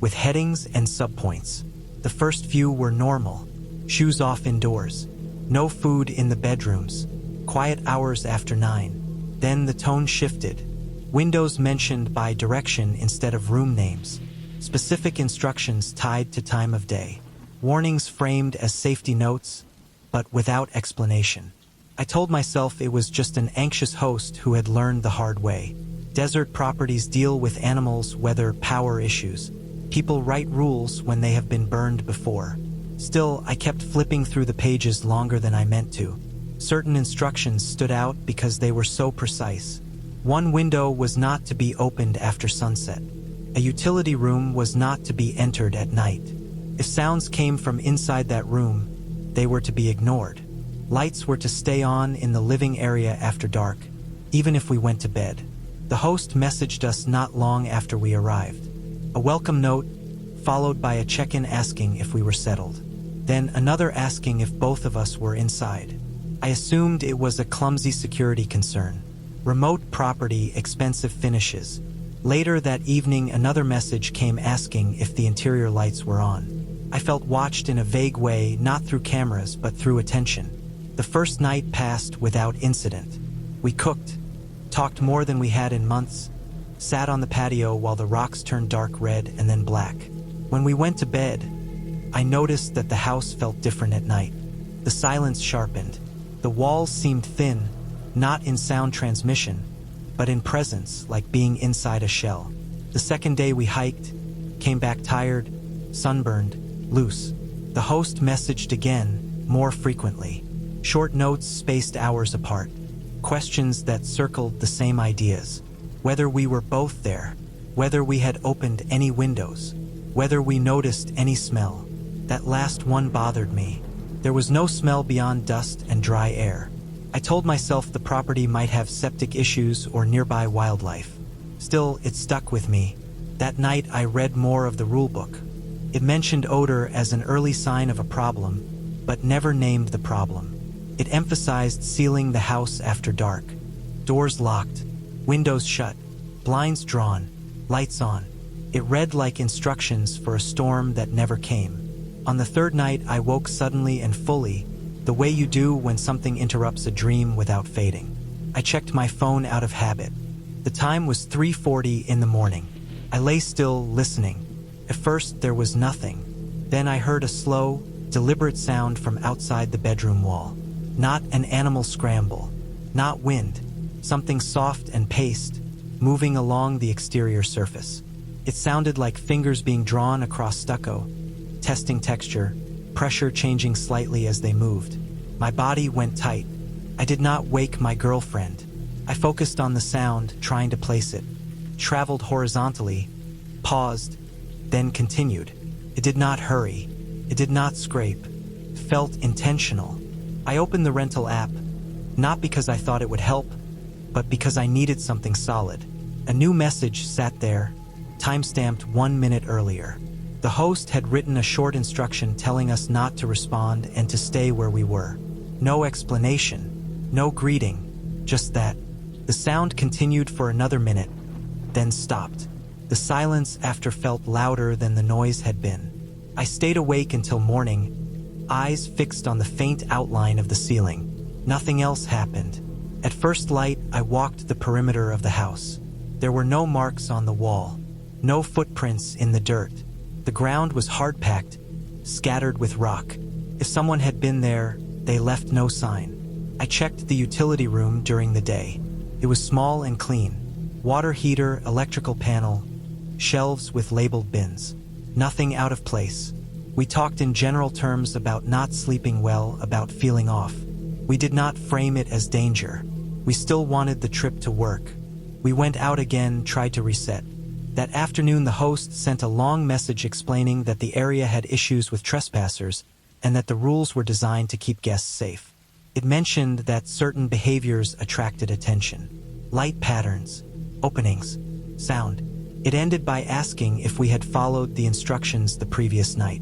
with headings and subpoints. The first few were normal. Shoes off indoors. No food in the bedrooms. Quiet hours after 9. Then the tone shifted. Windows mentioned by direction instead of room names. Specific instructions tied to time of day. Warnings framed as safety notes, but without explanation. I told myself it was just an anxious host who had learned the hard way. Desert properties deal with animals, weather, power issues. People write rules when they have been burned before. Still, I kept flipping through the pages longer than I meant to. Certain instructions stood out because they were so precise. One window was not to be opened after sunset. A utility room was not to be entered at night. If sounds came from inside that room, they were to be ignored. Lights were to stay on in the living area after dark, even if we went to bed. The host messaged us not long after we arrived. A welcome note, followed by a check-in asking if we were settled. Then another asking if both of us were inside. I assumed it was a clumsy security concern. Remote property, expensive finishes. Later that evening, another message came asking if the interior lights were on. I felt watched in a vague way, not through cameras, but through attention. The first night passed without incident. We cooked, talked more than we had in months, sat on the patio while the rocks turned dark red and then black. When we went to bed, I noticed that the house felt different at night. The silence sharpened. The walls seemed thin, not in sound transmission, but in presence, like being inside a shell. The second day we hiked, came back tired, sunburned, loose. The host messaged again, more frequently. Short notes spaced hours apart. Questions that circled the same ideas. Whether we were both there, whether we had opened any windows, whether we noticed any smell. That last one bothered me. There was no smell beyond dust and dry air. I told myself the property might have septic issues or nearby wildlife. Still, it stuck with me. That night I read more of the rulebook. It mentioned odor as an early sign of a problem, but never named the problem. It emphasized sealing the house after dark. Doors locked, windows shut, blinds drawn, lights on. It read like instructions for a storm that never came. On the third night, I woke suddenly and fully, the way you do when something interrupts a dream without fading. I checked my phone out of habit. The time was 3:40 in the morning. I lay still, listening. At first, there was nothing. Then I heard a slow, deliberate sound from outside the bedroom wall. Not an animal scramble, not wind, something soft and paced, moving along the exterior surface. It sounded like fingers being drawn across stucco, testing texture, pressure changing slightly as they moved. My body went tight. I did not wake my girlfriend. I focused on the sound, trying to place it. Traveled horizontally, paused, then continued. It did not hurry. It did not scrape. It felt intentional. I opened the rental app, not because I thought it would help, but because I needed something solid. A new message sat there, timestamped 1 minute earlier. The host had written a short instruction telling us not to respond and to stay where we were. No explanation, no greeting, just that. The sound continued for another minute, then stopped. The silence after felt louder than the noise had been. I stayed awake until morning, eyes fixed on the faint outline of the ceiling. Nothing else happened. At first light, I walked the perimeter of the house. There were no marks on the wall, no footprints in the dirt. The ground was hard-packed, scattered with rock. If someone had been there, they left no sign. I checked the utility room during the day. It was small and clean. Water heater, electrical panel, shelves with labeled bins. Nothing out of place. We talked in general terms about not sleeping well, about feeling off. We did not frame it as danger. We still wanted the trip to work. We went out again, tried to reset. That afternoon, the host sent a long message explaining that the area had issues with trespassers and that the rules were designed to keep guests safe. It mentioned that certain behaviors attracted attention. Light patterns, openings, sound. It ended by asking if we had followed the instructions the previous night.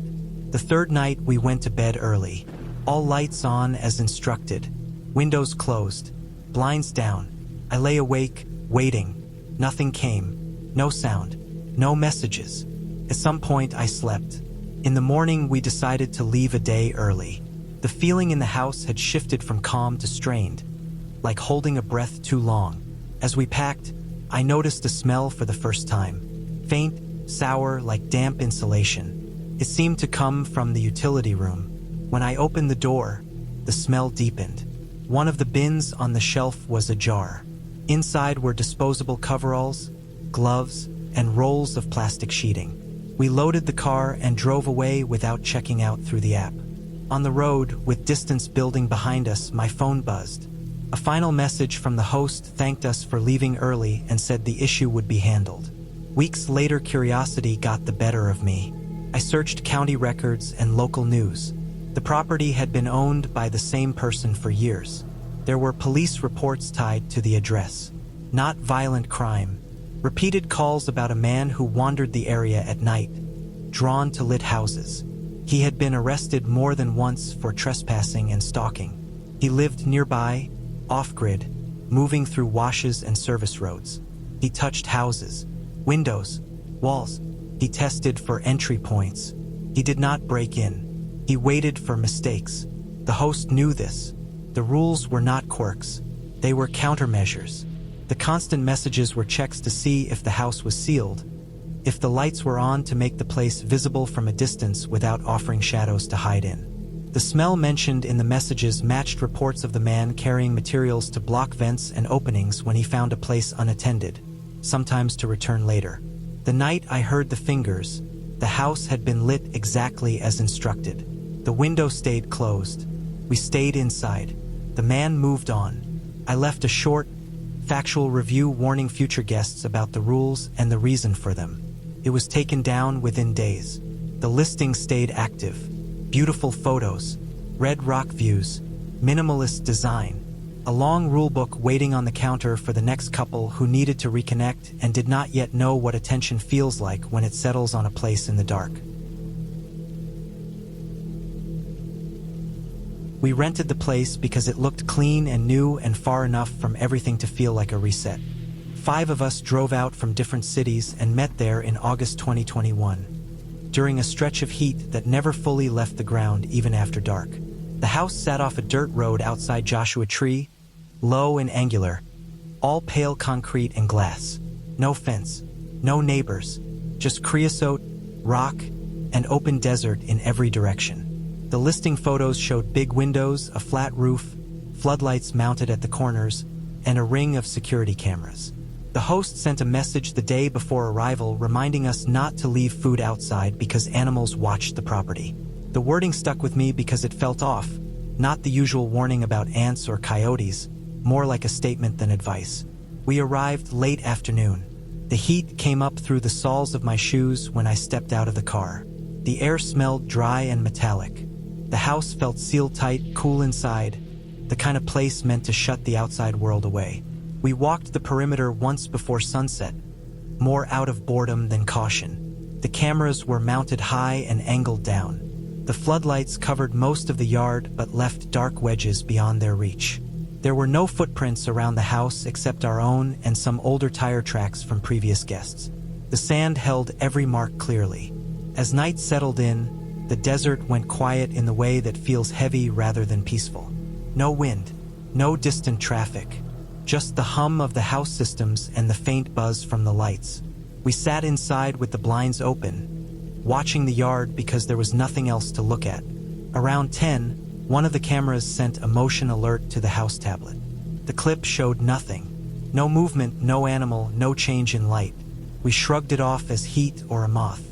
The third night, we went to bed early. All lights on as instructed. Windows closed. Blinds down. I lay awake, waiting. Nothing came. No sound. No messages. At some point, I slept. In the morning, we decided to leave a day early. The feeling in the house had shifted from calm to strained, like holding a breath too long. As we packed, I noticed a smell for the first time. Faint, sour, like damp insulation. It seemed to come from the utility room. When I opened the door, the smell deepened. One of the bins on the shelf was ajar. Inside were disposable coveralls, gloves, and rolls of plastic sheeting. We loaded the car and drove away without checking out through the app. On the road, with distance building behind us, my phone buzzed. A final message from the host thanked us for leaving early and said the issue would be handled. Weeks later, curiosity got the better of me. I searched county records and local news. The property had been owned by the same person for years. There were police reports tied to the address. Not violent crime. Repeated calls about a man who wandered the area at night, drawn to lit houses. He had been arrested more than once for trespassing and stalking. He lived nearby, off-grid, moving through washes and service roads. He touched houses, windows, walls. He tested for entry points. He did not break in. He waited for mistakes. The host knew this. The rules were not quirks. They were countermeasures. The constant messages were checks to see if the house was sealed, if the lights were on to make the place visible from a distance without offering shadows to hide in. The smell mentioned in the messages matched reports of the man carrying materials to block vents and openings when he found a place unattended, sometimes to return later. The night I heard the fingers, the house had been lit exactly as instructed. The window stayed closed. We stayed inside. The man moved on. I left a short, factual review warning future guests about the rules and the reason for them. It was taken down within days. The listing stayed active. Beautiful photos, red rock views, minimalist design, a long rulebook waiting on the counter for the next couple who needed to reconnect and did not yet know what attention feels like when it settles on a place in the dark. We rented the place because it looked clean and new and far enough from everything to feel like a reset. 5 of us drove out from different cities and met there in August 2021. During a stretch of heat that never fully left the ground even after dark. The house sat off a dirt road outside Joshua Tree, low and angular, all pale concrete and glass. No fence, no neighbors, just creosote, rock, and open desert in every direction. The listing photos showed big windows, a flat roof, floodlights mounted at the corners, and a ring of security cameras. The host sent a message the day before arrival reminding us not to leave food outside because animals watched the property. The wording stuck with me because it felt off, not the usual warning about ants or coyotes, more like a statement than advice. We arrived late afternoon. The heat came up through the soles of my shoes when I stepped out of the car. The air smelled dry and metallic. The house felt sealed tight, cool inside, the kind of place meant to shut the outside world away. We walked the perimeter once before sunset, more out of boredom than caution. The cameras were mounted high and angled down. The floodlights covered most of the yard but left dark wedges beyond their reach. There were no footprints around the house except our own and some older tire tracks from previous guests. The sand held every mark clearly. As night settled in, the desert went quiet in the way that feels heavy rather than peaceful. No wind, no distant traffic. Just the hum of the house systems and the faint buzz from the lights. We sat inside with the blinds open, watching the yard because there was nothing else to look at. Around 10, one of the cameras sent a motion alert to the house tablet. The clip showed nothing. No movement, no animal, no change in light. We shrugged it off as heat or a moth.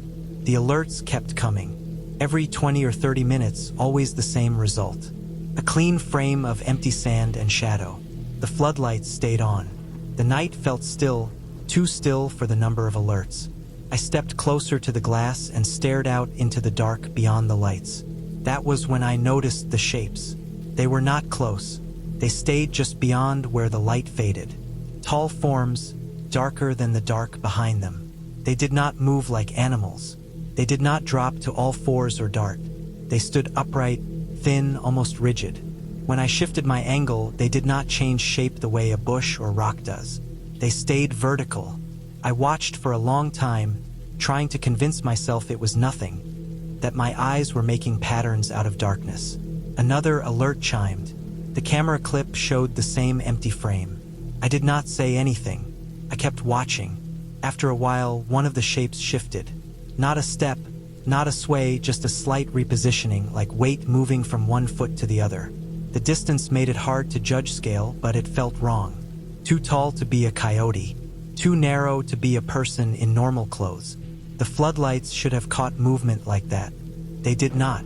The alerts kept coming. Every 20 or 30 minutes, always the same result. A clean frame of empty sand and shadow. The floodlights stayed on. The night felt still, too still for the number of alerts. I stepped closer to the glass and stared out into the dark beyond the lights. That was when I noticed the shapes. They were not close. They stayed just beyond where the light faded. Tall forms, darker than the dark behind them. They did not move like animals. They did not drop to all fours or dart. They stood upright, thin, almost rigid. When I shifted my angle, they did not change shape the way a bush or rock does. They stayed vertical. I watched for a long time, trying to convince myself it was nothing, that my eyes were making patterns out of darkness. Another alert chimed. The camera clip showed the same empty frame. I did not say anything. I kept watching. After a while, one of the shapes shifted. Not a step, not a sway, just a slight repositioning, like weight moving from one foot to the other. The distance made it hard to judge scale, but it felt wrong. Too tall to be a coyote. Too narrow to be a person in normal clothes. The floodlights should have caught movement like that. They did not.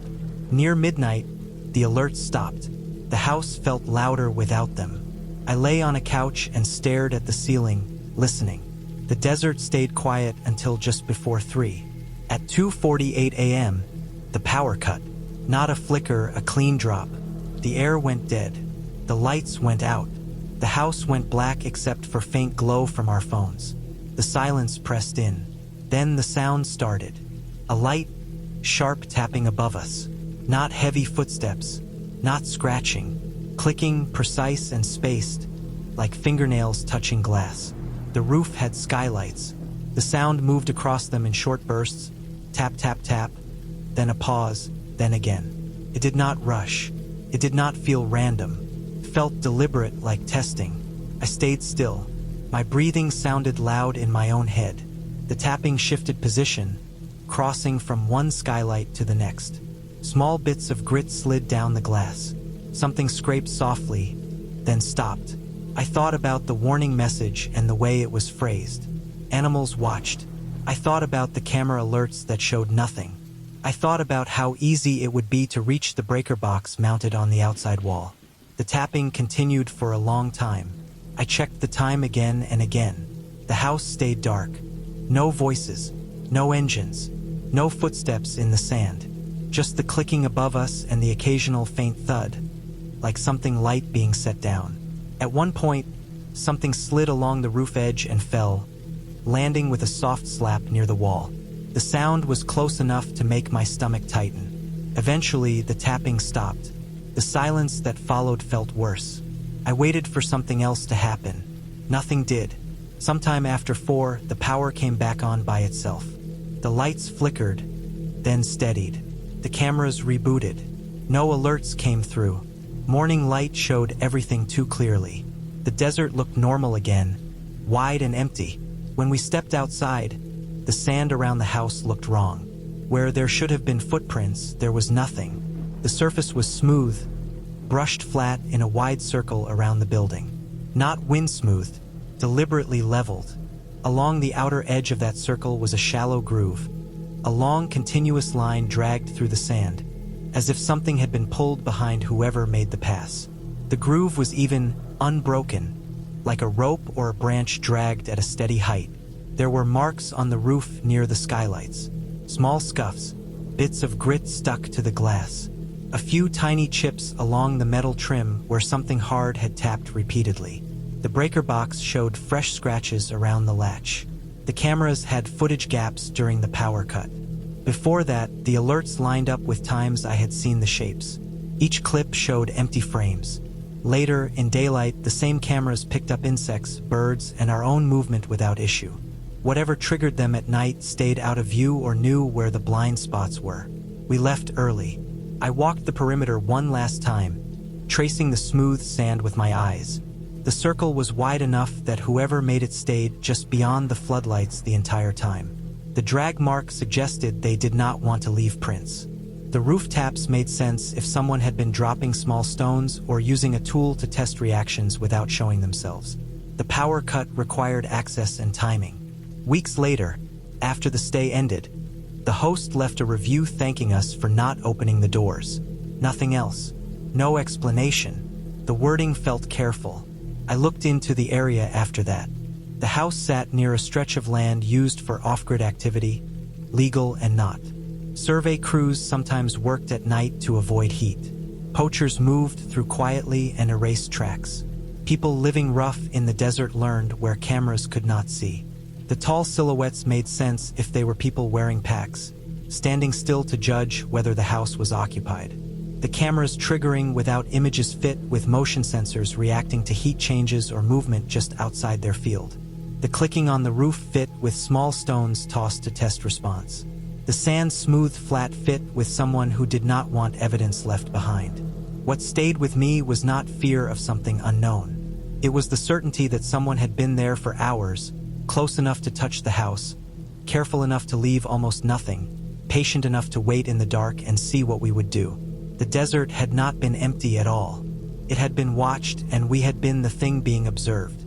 Near midnight, the alerts stopped. The house felt louder without them. I lay on a couch and stared at the ceiling, listening. The desert stayed quiet until just before 3. At 2:48 a.m., the power cut. Not a flicker, a clean drop. The air went dead. The lights went out. The house went black except for faint glow from our phones. The silence pressed in. Then the sound started. A light, sharp tapping above us. Not heavy footsteps. Not scratching. Clicking, precise and spaced, like fingernails touching glass. The roof had skylights. The sound moved across them in short bursts. Tap, tap, tap. Then a pause. Then again. It did not rush. It did not feel random. It felt deliberate, like testing. I stayed still. My breathing sounded loud in my own head. The tapping shifted position, crossing from one skylight to the next. Small bits of grit slid down the glass. Something scraped softly, then stopped. I thought about the warning message and the way it was phrased. Animals watched. I thought about the camera alerts that showed nothing. I thought about how easy it would be to reach the breaker box mounted on the outside wall. The tapping continued for a long time. I checked the time again and again. The house stayed dark. No voices, no engines, no footsteps in the sand. Just the clicking above us and the occasional faint thud, like something light being set down. At one point, something slid along the roof edge and fell, landing with a soft slap near the wall. The sound was close enough to make my stomach tighten. Eventually, the tapping stopped. The silence that followed felt worse. I waited for something else to happen. Nothing did. Sometime after 4, the power came back on by itself. The lights flickered, then steadied. The cameras rebooted. No alerts came through. Morning light showed everything too clearly. The desert looked normal again, wide and empty. When we stepped outside, the sand around the house looked wrong. Where there should have been footprints, there was nothing. The surface was smooth, brushed flat in a wide circle around the building. Not wind-smoothed, deliberately leveled. Along the outer edge of that circle was a shallow groove. A long, continuous line dragged through the sand, as if something had been pulled behind whoever made the pass. The groove was even unbroken, like a rope or a branch dragged at a steady height. There were marks on the roof near the skylights. Small scuffs, bits of grit stuck to the glass. A few tiny chips along the metal trim where something hard had tapped repeatedly. The breaker box showed fresh scratches around the latch. The cameras had footage gaps during the power cut. Before that, the alerts lined up with times I had seen the shapes. Each clip showed empty frames. Later, in daylight, the same cameras picked up insects, birds, and our own movement without issue. Whatever triggered them at night stayed out of view or knew where the blind spots were. We left early. I walked the perimeter one last time, tracing the smooth sand with my eyes. The circle was wide enough that whoever made it stayed just beyond the floodlights the entire time. The drag mark suggested they did not want to leave prints. The roof taps made sense if someone had been dropping small stones or using a tool to test reactions without showing themselves. The power cut required access and timing. Weeks later, after the stay ended, the host left a review thanking us for not opening the doors. Nothing else. No explanation. The wording felt careful. I looked into the area after that. The house sat near a stretch of land used for off-grid activity, legal and not. Survey crews sometimes worked at night to avoid heat. Poachers moved through quietly and erased tracks. People living rough in the desert learned where cameras could not see. The tall silhouettes made sense if they were people wearing packs, standing still to judge whether the house was occupied. The cameras triggering without images fit with motion sensors reacting to heat changes or movement just outside their field. The clicking on the roof fit with small stones tossed to test response. The sand smooth flat fit with someone who did not want evidence left behind. What stayed with me was not fear of something unknown. It was the certainty that someone had been there for hours, close enough to touch the house, careful enough to leave almost nothing, patient enough to wait in the dark and see what we would do. The desert had not been empty at all. It had been watched, and we had been the thing being observed.